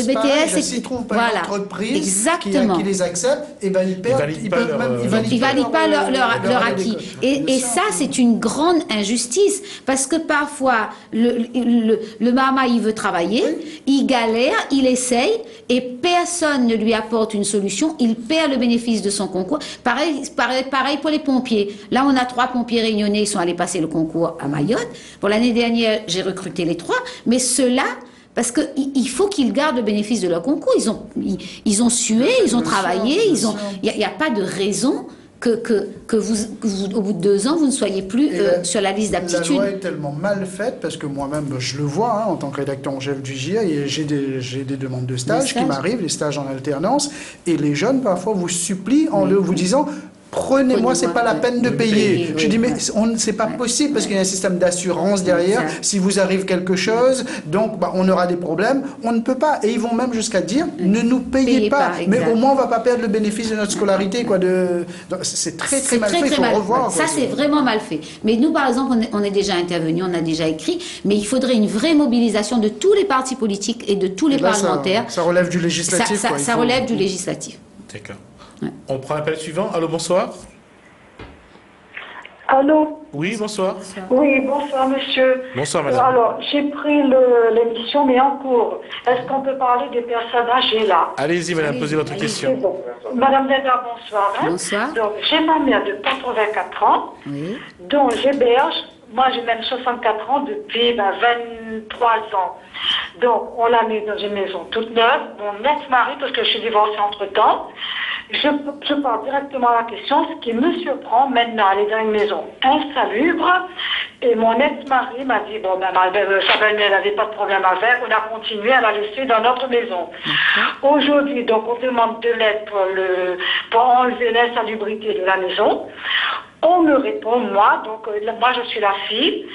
BTS, s'ils ne trouvent pas une entreprise qui les accepte, et ben ils valident pas leur acquis. Et ça, c'est une grande injustice, parce que parfois, le mama, il veut travailler, il galère, il essaye, et personne ne lui apporte une solution, il perd le bénéfice de son concours. Pareil pour les pompiers. Là, on a 3 pompiers réunionnais, ils sont allés passer le concours à Mayotte. Pour l'année dernière, j'ai recruté les 3, mais ceux-là, parce qu'il faut qu'ils gardent le bénéfice de leur concours. Ils ont sué, ils ont travaillé, il n'y a pas de raison que vous, au bout de 2 ans, vous ne soyez plus sur la liste d'aptitude. La loi est tellement mal faite, parce que moi-même, je le vois, en tant que rédacteur en chef du JA, et j'ai des demandes de stage qui m'arrivent, les stages en alternance, et les jeunes, parfois, vous supplient en vous disant... Prenez-moi, c'est pas la peine de payer. Je dis, mais c'est pas possible parce qu'il y a un système d'assurance derrière. Si vous arrive quelque chose, donc on aura des problèmes. On ne peut pas. Et ils vont même jusqu'à dire, ne nous payez pas. Mais au moins, on va pas perdre le bénéfice de notre scolarité. C'est très, très mal fait. Il faut revoir. Ça, c'est vraiment mal fait. Mais nous, par exemple, on est déjà intervenu, on a déjà écrit, mais il faudrait une vraie mobilisation de tous les partis politiques et de tous les parlementaires. Ça relève du législatif. Ça relève du législatif. D'accord. On prend l'appel suivant. Allô, bonsoir. Allô. Oui, bonsoir. Oui, bonsoir, monsieur. Bonsoir, madame. Alors, j'ai pris l'émission, mais en cours. Est-ce qu'on peut parler des personnes âgées là? Allez-y, madame, posez votre question. Bon. Madame Deda, bonsoir. Bonsoir. Donc, j'ai ma mère de 84 ans, dont j'héberge. Moi, j'ai même 64 ans depuis 23 ans. Donc, on l'a mis dans une maison toute neuve. Mon ex-mari, parce que je suis divorcée entre-temps, je parle directement à la question. Ce qui me surprend maintenant, elle est dans une maison insalubre. Et mon ex-mari m'a dit, sa belle-mère n'avait pas de problème avec. On a continué à la laisser dans notre maison. Aujourd'hui, donc, on demande de l'aide pour enlever l'insalubrité de la maison. On me répond, moi je suis la fille,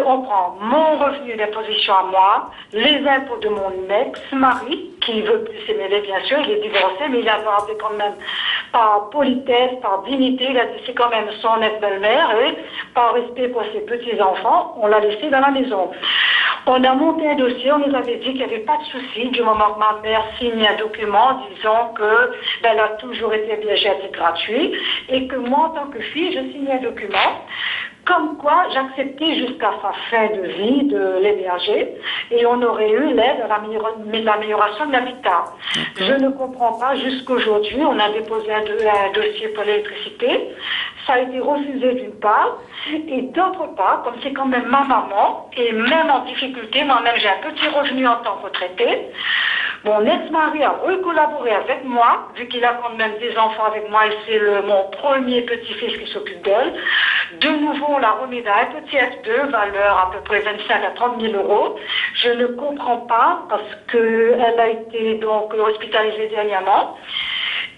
on prend mon revenu d'imposition à moi, les impôts de mon ex-mari, qui veut plus s'aimer, bien sûr, il est divorcé, mais il a demandé quand même, par politesse, par dignité, il a dit c'est quand même son ex-belle-mère, et par respect pour ses petits-enfants, on l'a laissé dans la maison. On a monté un dossier, on nous avait dit qu'il n'y avait pas de souci du moment que ma mère signe un document disant qu'elle a toujours été hébergée à titre gratuit et que moi, en tant que fille, je signe un document comme quoi j'acceptais jusqu'à sa fin de vie de l'héberger et on aurait eu l'aide à l'amélioration de l'habitat. Je ne comprends pas, jusqu'aujourd'hui, on a déposé un dossier pour l'électricité, ça a été refusé d'une part, et d'autre part, comme c'est quand même ma maman, et même en difficulté, moi-même j'ai un petit revenu en tant que retraité, mon ex-mari a recollaboré avec moi, vu qu'il a quand même des enfants avec moi et c'est mon premier petit-fils qui s'occupe d'elle. De nouveau, on l'a remis dans un petit F2, valeur à peu près 25 à 30 000 euros. Je ne comprends pas parce qu'elle a été donc hospitalisée dernièrement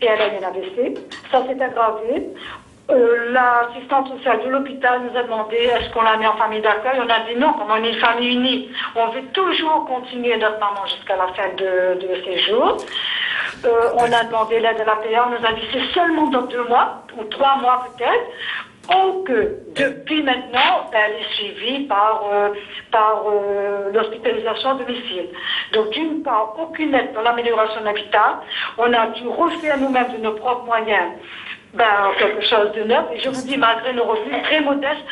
et elle a eu un AVC. Ça s'est aggravé. L'assistante sociale de l'hôpital nous a demandé est-ce qu'on la met en famille d'accueil. On a dit non, comme on est une famille unie, on veut toujours continuer notre maman jusqu'à la fin de ses jours. On a demandé l'aide de la PA, on nous a dit c'est seulement dans 2 mois, ou 3 mois peut-être. Ou que depuis maintenant, elle est suivie par l'hospitalisation à domicile. Donc d'une part, aucune aide dans l'amélioration de l'habitat. On a dû refaire nous-mêmes de nos propres moyens quelque chose de neuf. Et je vous dis, malgré nos revenus très modestes,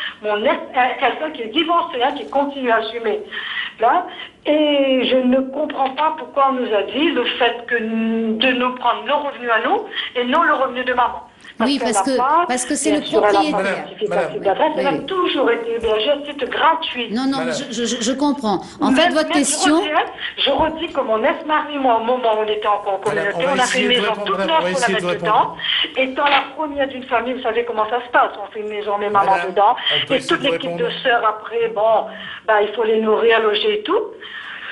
quelqu'un qui est divorcé, qui continue à assumer. Là, et je ne comprends pas pourquoi on nous a dit le fait de nous prendre nos revenus à nous et non le revenu de maman. Oui, parce que c'est le propriétaire. Elle a toujours été hébergée à titre gratuit. Non, je comprends. En fait, votre question... Je redis que mon ex-mari, moi, au moment où on était en communauté, on a fait une maison toute neuve pour la mettre dedans. Étant la première d'une famille, vous savez comment ça se passe. On fait une maison, on met maman dedans. Et toute l'équipe de sœurs, après, il faut les nourrir, loger et tout.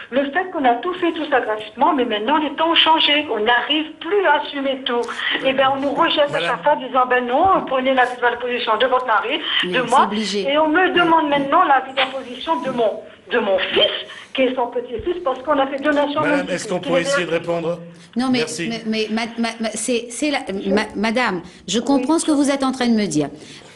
Le fait qu'on a tout fait, tout ça gratuitement, mais maintenant les temps ont changé, on n'arrive plus à assumer tout. Et on nous rejette à chaque fois disant non, prenez la position de votre mari, de moi, et on me demande maintenant la d'imposition de mon fils, qui est son petit-fils, parce qu'on a fait donation. Madame, est-ce qu'on pourrait essayer de répondre? Non, mais madame, je comprends ce que vous êtes en train de me dire.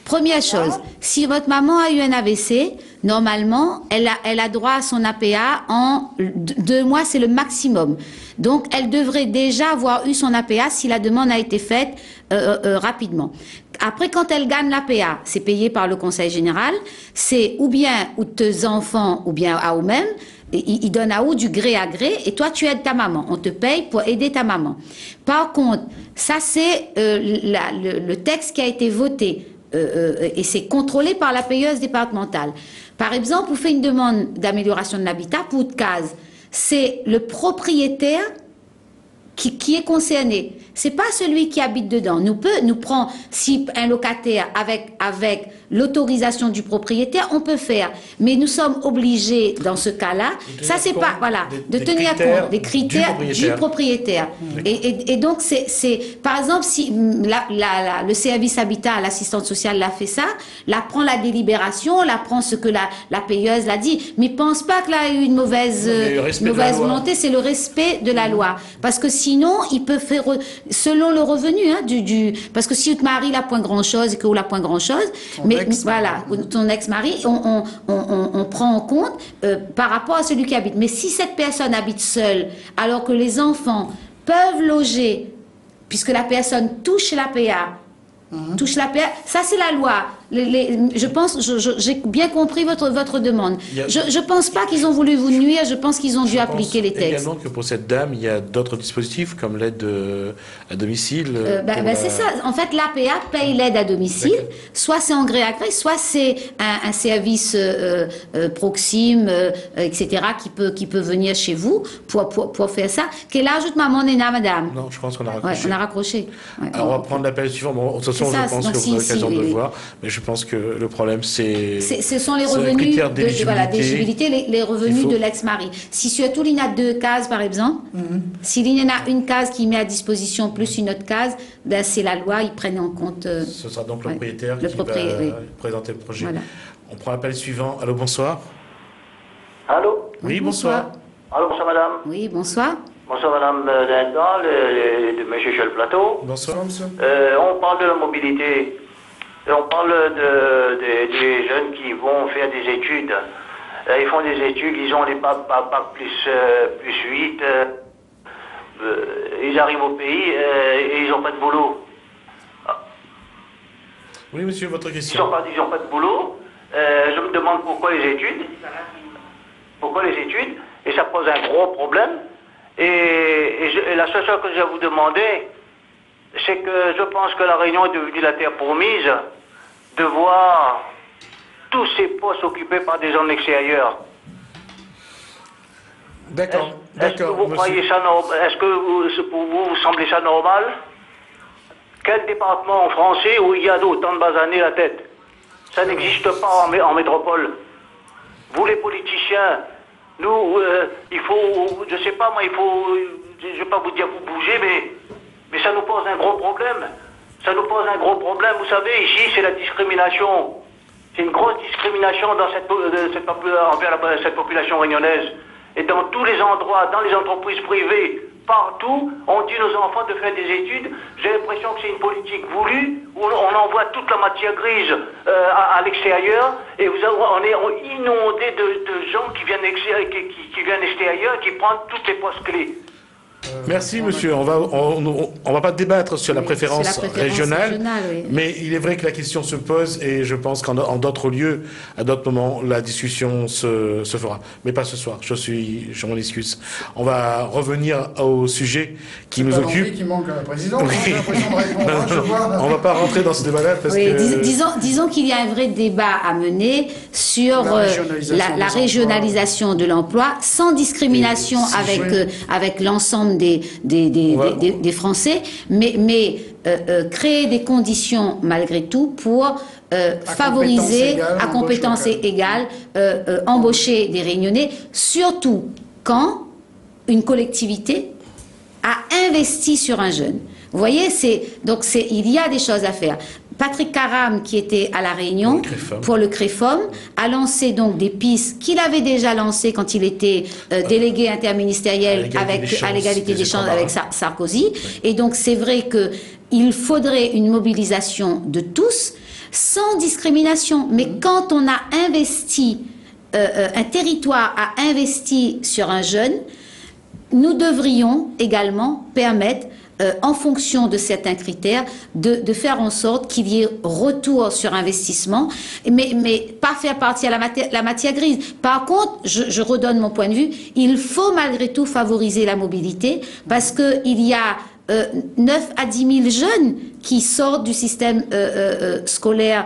Première chose, si votre maman a eu un AVC, normalement, elle a droit à son APA en 2 mois, c'est le maximum. Donc, elle devrait déjà avoir eu son APA si la demande a été faite rapidement. Après, quand elle gagne l'APA, c'est payé par le Conseil général, c'est ou bien ou tes enfants ou bien à eux-mêmes, ils donnent à eux du gré à gré et toi, tu aides ta maman. On te paye pour aider ta maman. Par contre, ça, c'est le texte qui a été voté. Et c'est contrôlé par la payeuse départementale. Par exemple, vous faites une demande d'amélioration de l'habitat pour une case. C'est le propriétaire qui est concerné. C'est pas celui qui habite dedans. Nous prend, si un locataire avec l'autorisation du propriétaire, on peut faire. Mais nous sommes obligés, dans ce cas-là, ça c'est pas, de tenir compte des critères du propriétaire. Et donc, par exemple, si le service habitat, l'assistante sociale l'a fait ça, la prend la délibération, la prend ce que la payeuse l'a dit, mais pense pas que là, il y a eu une mauvaise volonté, c'est le respect de la loi. Parce que sinon, il peut faire, selon le revenu, parce que si tu te maries, là, point grand-chose, et que ou la point grand-chose, mais voilà, ton ex-mari, on prend en compte par rapport à celui qui habite. Mais si cette personne habite seule, alors que les enfants peuvent loger, puisque la personne touche la PA, ça c'est la loi. Je pense, j'ai bien compris votre demande. Je pense pas qu'ils ont voulu vous nuire, je pense qu'ils ont dû appliquer les textes. Également que pour cette dame, il y a d'autres dispositifs comme l'aide à domicile. C'est ça. En fait, l'APA paye l'aide à domicile. Soit c'est en gré à gré, soit c'est un service proxime, etc. qui peut venir chez vous pour faire ça. Quel âge de maman Néna, madame? Non, je pense qu'on a raccroché. On a raccroché. Alors on va prendre l'appel suivant. Bon, de toute façon, je pense que vous aurez l'occasion de le voir. Mais je pense que le problème, ce sont les revenus d'éligibilité, les revenus de l'ex-mari. Si surtout il y a 2 cases, par exemple, s'il y en a une case qui met à disposition plus une autre case, c'est la loi, ils prennent en compte... Ce sera donc le propriétaire qui va présenter le projet. Voilà. On prend l'appel suivant. Allô, bonsoir. Allô. Oui, bonsoir. Allô, bonsoir, madame. Oui, bonsoir. Bonsoir, madame Dindal, de monsieur sur le plateau. Bonsoir, monsieur. On parle de la mobilité. On parle des jeunes qui vont faire des études. Ils font des études, ils ont les bac plus 8. Ils arrivent au pays et ils n'ont pas de boulot. Oui, monsieur, votre question. Ils n'ont pas de boulot. Je me demande pourquoi les études. Pourquoi les études? Et ça pose un gros problème. Et la seule chose que je vais vous demander, c'est que je pense que la Réunion est devenue la terre promise de voir tous ces postes occupés par des gens de l'extérieur. D'accord. Est-ce que vous croyez ça normal? Est-ce que pour vous semblez ça normal? Quel département français où il y a autant de basanés à la tête? Ça n'existe pas en métropole. Vous les politiciens, nous, il faut, je sais pas moi, il faut, je ne vais pas vous dire vous bougez, mais ça nous pose un gros problème. Ça nous pose un gros problème. Vous savez, ici, c'est la discrimination. C'est une grosse discrimination dans envers cette population réunionnaise. Et dans tous les endroits, dans les entreprises privées, partout, on dit aux enfants de faire des études. J'ai l'impression que c'est une politique voulue, où on envoie toute la matière grise à l'extérieur, et on est inondé de gens qui viennent extérieur, qui prennent toutes les postes clés. Merci, monsieur. On va pas débattre sur la préférence régionale, oui. Mais il est vrai que la question se pose et je pense qu'en d'autres lieux, à d'autres moments, la discussion se fera. Mais pas ce soir. Je m'en excuse. On va revenir au sujet qui nous occupe. Qui manque à la présidente. Oui. J'ai l'impression de répondre. On va pas rentrer dans ce débat-là parce oui, que... disons qu'il y a un vrai débat à mener sur la régionalisation de l'emploi sans discrimination avec l'ensemble des Français, mais créer des conditions malgré tout pour favoriser à compétences égales, embaucher des Réunionnais, surtout quand une collectivité a investi sur un jeune. Vous voyez, il y a des choses à faire. Patrick Caram, qui était à La Réunion pour le CREFOM, a lancé donc des pistes qu'il avait déjà lancées quand il était délégué interministériel à l'égalité des chances avec Sarkozy. Et donc c'est vrai qu'il faudrait une mobilisation de tous, sans discrimination. Mais quand on a investi, un territoire a investi sur un jeune, nous devrions également permettre en fonction de certains critères, de faire en sorte qu'il y ait retour sur investissement, mais pas faire partir la matière grise. Par contre, je redonne mon point de vue, il faut malgré tout favoriser la mobilité, parce qu'il y a 9 à 10 000 jeunes qui sortent du système scolaire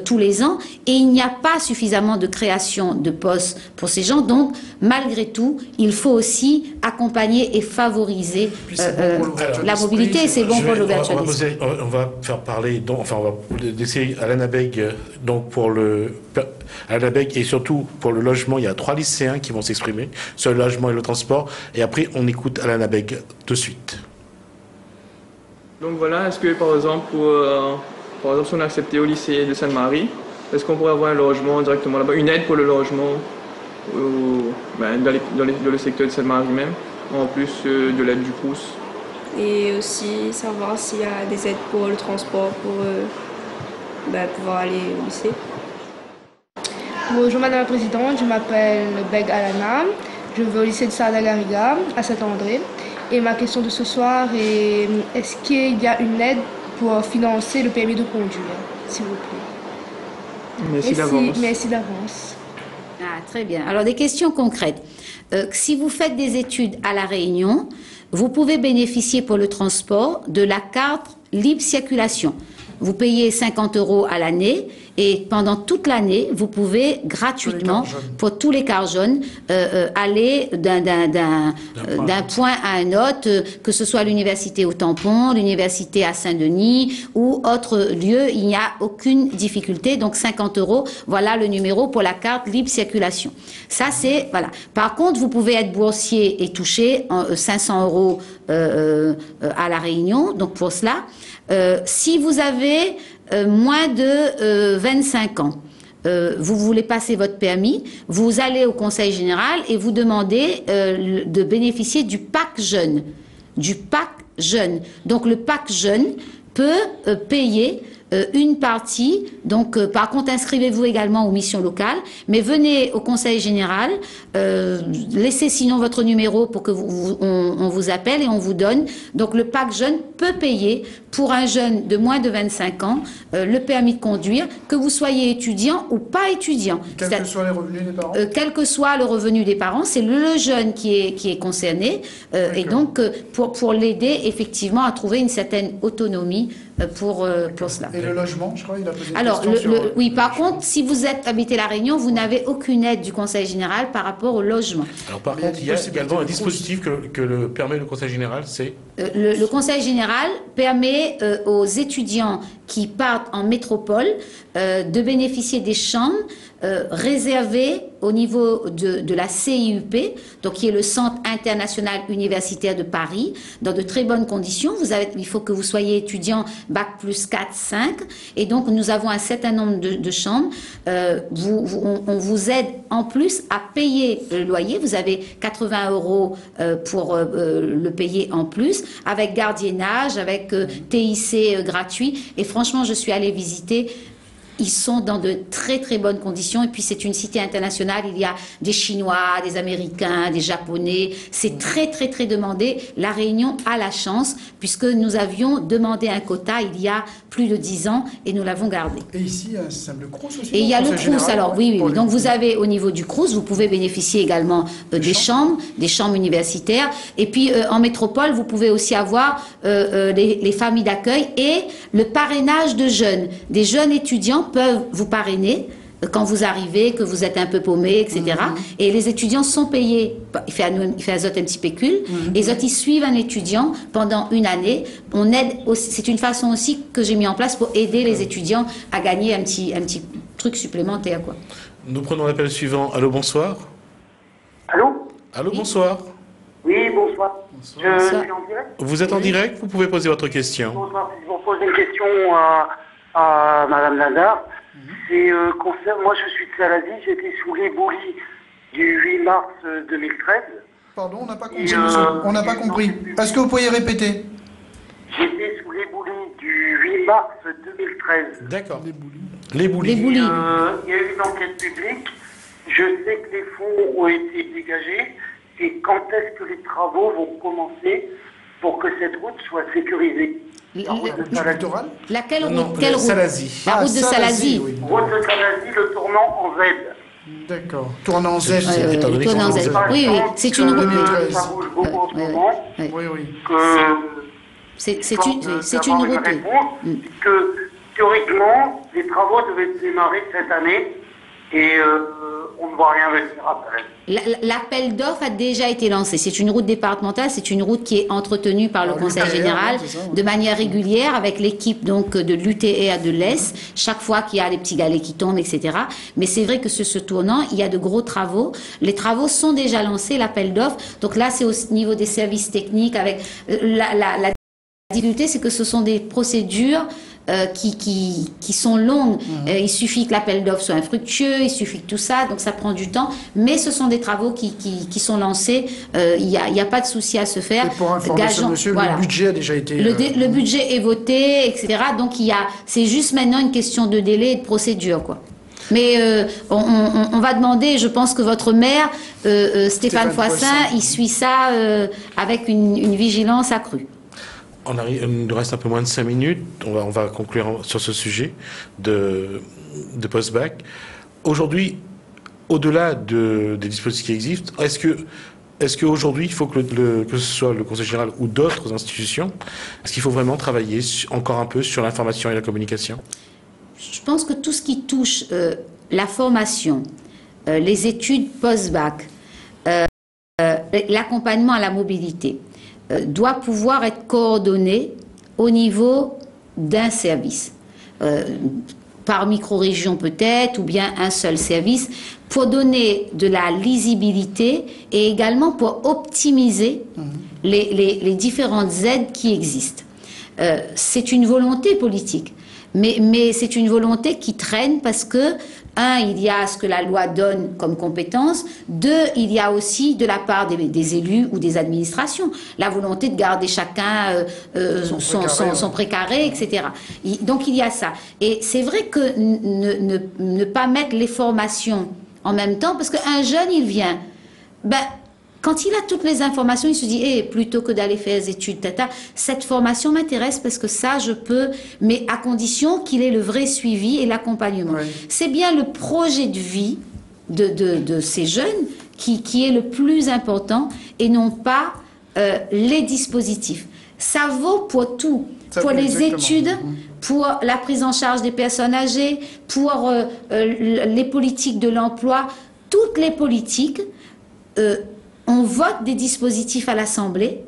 tous les ans, et il n'y a pas suffisamment de création de postes pour ces gens. Donc, malgré tout, il faut aussi accompagner et favoriser la mobilité, et c'est bon pour l'ouverture d'esprit. On va faire parler, on va laisser Alain Abeg, donc pour Alain Abeg, et surtout pour le logement, il y a 3 lycéens qui vont s'exprimer sur le logement et le transport, et après on écoute Alain Abeg de suite. Donc voilà, est-ce que par exemple, si on est accepté au lycée de Sainte-Marie, est-ce qu'on pourrait avoir un logement directement là-bas, une aide pour le logement dans le secteur de Sainte-Marie même, en plus de l'aide du Crous? Et aussi savoir s'il y a des aides pour le transport pour pouvoir aller au lycée. Bonjour Madame la Présidente, je m'appelle Beg Alana, je vais au lycée de Sarda-Garriga à Saint-André. Et ma question de ce soir est, est-ce qu'il y a une aide pour financer le permis de conduire, s'il vous plaît? Merci d'avance. Merci d'avance. Ah, très bien. Alors, des questions concrètes. Si vous faites des études à La Réunion, vous pouvez bénéficier pour le transport de la carte libre circulation. Vous payez 50 € à l'année et pendant toute l'année, vous pouvez gratuitement, pour tous les cars jaunes, aller d'un point à un autre, que ce soit l'université au Tampon, l'université à Saint-Denis ou autre lieu, il n'y a aucune difficulté. Donc 50 €, voilà le numéro pour la carte libre circulation. Ça, c'est, voilà. Par contre, vous pouvez être boursier et toucher 500 € à La Réunion, donc pour cela. Si vous avez moins de 25 ans, vous voulez passer votre permis, vous allez au Conseil général et vous demandez de bénéficier du PAC jeune. Du PAC jeune. Donc le PAC jeune peut payer une partie. Donc, par contre, inscrivez-vous également aux missions locales, mais venez au Conseil général, laissez sinon votre numéro pour que on vous appelle et on vous donne. Donc, le PAC jeune peut payer pour un jeune de moins de 25 ans le permis de conduire, que vous soyez étudiant ou pas étudiant. Quels que soient les revenus des parents. Quel que soit le revenu des parents, c'est le jeune qui est concerné. Et donc, pour l'aider effectivement à trouver une certaine autonomie pour cela. Et le logement, je crois, il a posé une Alors, question sur oui, par contre, si vous habitez La Réunion, vous n'avez aucune aide du Conseil général par rapport au logement. Alors, par contre, il y a également un dispositif que le permet le Conseil général, c'est... Le Conseil général permet aux étudiants qui partent en métropole de bénéficier des chambres réservées au niveau de la CIUP, donc qui est le Centre international universitaire de Paris, dans de très bonnes conditions. Il faut que vous soyez étudiant Bac plus 4, 5, et donc nous avons un certain nombre de chambres. On vous aide en plus à payer le loyer. Vous avez 80 € pour le payer en plus, avec gardiennage, avec TIC gratuit. Et franchement, je suis allée visiter. Ils sont dans de très très bonnes conditions, et puis c'est une cité internationale, il y a des Chinois, des Américains, des Japonais, c'est très très très demandé. La Réunion a la chance, puisque nous avions demandé un quota il y a plus de 10 ans, et nous l'avons gardé. Et ici, il y a un système de CROUS aussi. Et il y a le CROUS, alors oui. Donc vous avez au niveau du CROUS, vous pouvez bénéficier également des chambres universitaires, et puis en métropole, vous pouvez aussi avoir les familles d'accueil et le parrainage de jeunes. Des jeunes étudiants peuvent vous parrainer quand vous arrivez, que vous êtes un peu paumé, etc. Et les étudiants sont payés. Il fait un petit pécule. Et les autres, ils suivent un étudiant pendant une année. On aide aussi, c'est une façon aussi que j'ai mis en place pour aider les étudiants à gagner un petit truc supplémentaire, quoi. Nous prenons l'appel suivant. Allô, bonsoir. Allô? Allô, bonsoir. Oui, bonsoir. Je suis en direct. Vous êtes en direct, vous pouvez poser votre question. Bonsoir. Je vous pose une question à Madame Nadar. C'est moi je suis de Salazie, j'étais sous l'éboulis du 8 mars 2013. Pardon, on n'a pas compris. On n'a pas compris. Est-ce que vous pourriez répéter? J'étais sous l'éboulis du 8 mars 2013. D'accord. L'éboulis. Il y a eu une enquête publique. Je sais que les fonds ont été dégagés. Et quand est-ce que les travaux vont commencer pour que cette route soit sécurisée? La route de Salazie. Laquelle route? Non, Quelle route? Salazie. La route de Salazie. Oui. Route de Salazie, le tournant en Z. D'accord. Tournant en Z. Tournant en Z. Oui, c'est une route. Ça bouge beaucoup en ce moment. C'est une route. Que théoriquement, les travaux devaient démarrer cette année et on ne voit rien venir après. L'appel d'offres a déjà été lancé. C'est une route départementale, c'est une route qui est entretenue par le Conseil général de manière régulière avec l'équipe donc de l'UTR de l'Est, chaque fois qu'il y a les petits galets qui tombent, etc. Mais c'est vrai que sur ce tournant, il y a de gros travaux. Les travaux sont déjà lancés, l'appel d'offres. Donc là, c'est au niveau des services techniques. Avec la difficulté, c'est que ce sont des procédures qui sont longues. Il suffit que l'appel d'offres soit infructueux, il suffit que tout ça, donc ça prend du temps. Mais ce sont des travaux qui sont lancés. Il n'y a pas de souci à se faire. Et pour information, monsieur, le budget a déjà été... Le budget est voté, etc. Donc c'est juste maintenant une question de délai et de procédure, quoi. Mais on va demander, je pense que votre maire, Stéphane Foissin, il suit ça avec une vigilance accrue. Il nous reste un peu moins de 5 minutes. On va conclure sur ce sujet de post-bac. Aujourd'hui, au-delà des dispositifs qui existent, est-ce qu'aujourd'hui, il faut que ce soit le Conseil général ou d'autres institutions, est-ce qu'il faut vraiment travailler encore un peu sur l'information et la communication? Je pense que tout ce qui touche la formation, les études post-bac, l'accompagnement à la mobilité, doit pouvoir être coordonné au niveau d'un service, par micro-région peut-être, ou bien un seul service, pour donner de la lisibilité et également pour optimiser les différentes aides qui existent. C'est une volonté politique, mais c'est une volonté qui traîne parce que un, il y a ce que la loi donne comme compétence. Deux, il y a aussi de la part des élus ou des administrations la volonté de garder chacun son précaré, etc. Donc il y a ça. Et c'est vrai que ne pas mettre les formations en même temps, parce qu'un jeune, il vient, quand il a toutes les informations, il se dit, plutôt que d'aller faire des études, cette formation m'intéresse parce que ça, je peux, mais à condition qu'il ait le vrai suivi et l'accompagnement. Oui. C'est bien le projet de vie de ces jeunes qui est le plus important et non pas les dispositifs. Ça vaut pour tout, pour les études, pour la prise en charge des personnes âgées, pour les politiques de l'emploi, toutes les politiques. On vote des dispositifs à l'Assemblée.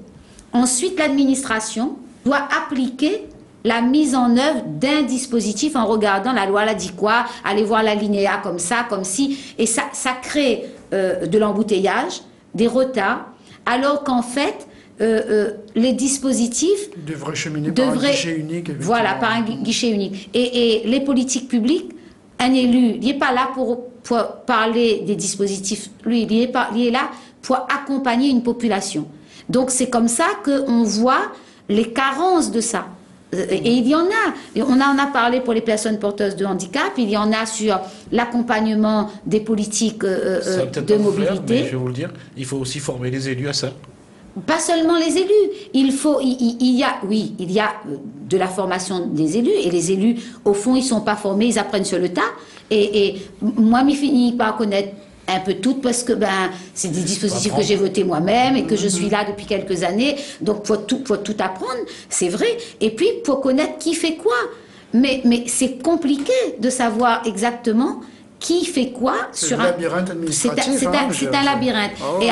Ensuite, l'administration doit appliquer la mise en œuvre d'un dispositif en regardant la loi, elle a dit quoi, aller voir l'alinéa comme ça, comme ci. Et ça crée de l'embouteillage, des retards, alors qu'en fait, les dispositifs devraient cheminer par un guichet unique. Voilà, par un guichet unique. Et les politiques publiques, un élu, il n'est pas là pour parler des dispositifs. Lui, il est là pour accompagner une population. Donc c'est comme ça qu'on voit les carences de ça. Et il y en a. On en a parlé pour les personnes porteuses de handicap, il y en a sur l'accompagnement des politiques de mobilité. Mais je vais vous le dire, il faut aussi former les élus à ça. Pas seulement les élus. Il y a de la formation des élus, et les élus, au fond, ils ne sont pas formés, ils apprennent sur le tas. Et moi, je finis par connaître un peu toutes, parce que c'est des dispositifs que j'ai votés moi-même et que je suis là depuis quelques années. Donc, pour tout apprendre, c'est vrai. Et puis, pour connaître qui fait quoi. Mais c'est compliqué de savoir exactement qui fait quoi sur un labyrinthe administratif. C'est un labyrinthe. Oh. Et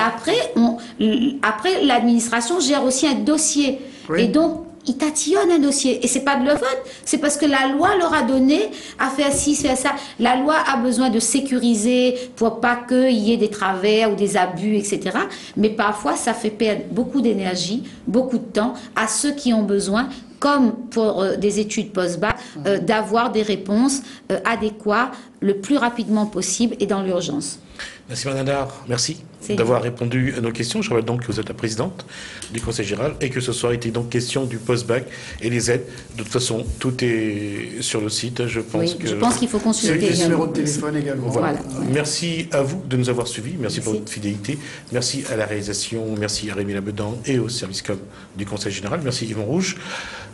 après, l'administration gère aussi un dossier. Oui. Et donc, ils tatillonnent un dossier. Et c'est pas de leur faute. C'est parce que la loi leur a donné à faire ci, faire ça. La loi a besoin de sécuriser pour pas qu'il y ait des travers ou des abus, etc. Mais parfois, ça fait perdre beaucoup d'énergie, beaucoup de temps à ceux qui ont besoin, comme pour des études post-bac, d'avoir des réponses adéquates le plus rapidement possible et dans l'urgence. Merci Madame Nadar, merci d'avoir répondu à nos questions. Je rappelle donc que vous êtes la présidente du Conseil général et que ce soir était donc question du post-bac et les aides. De toute façon, tout est sur le site. Je pense qu'il faut consulter. C'est le numéro de téléphone également. Voilà. Merci à vous de nous avoir suivis. Merci pour votre fidélité. Merci à la réalisation. Merci à Rémi Labedan et au service com du Conseil général. Merci Yvon Rouge.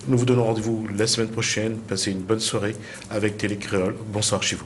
Nous vous donnons rendez-vous la semaine prochaine. Passez une bonne soirée avec Télé Créole. Bonsoir chez vous.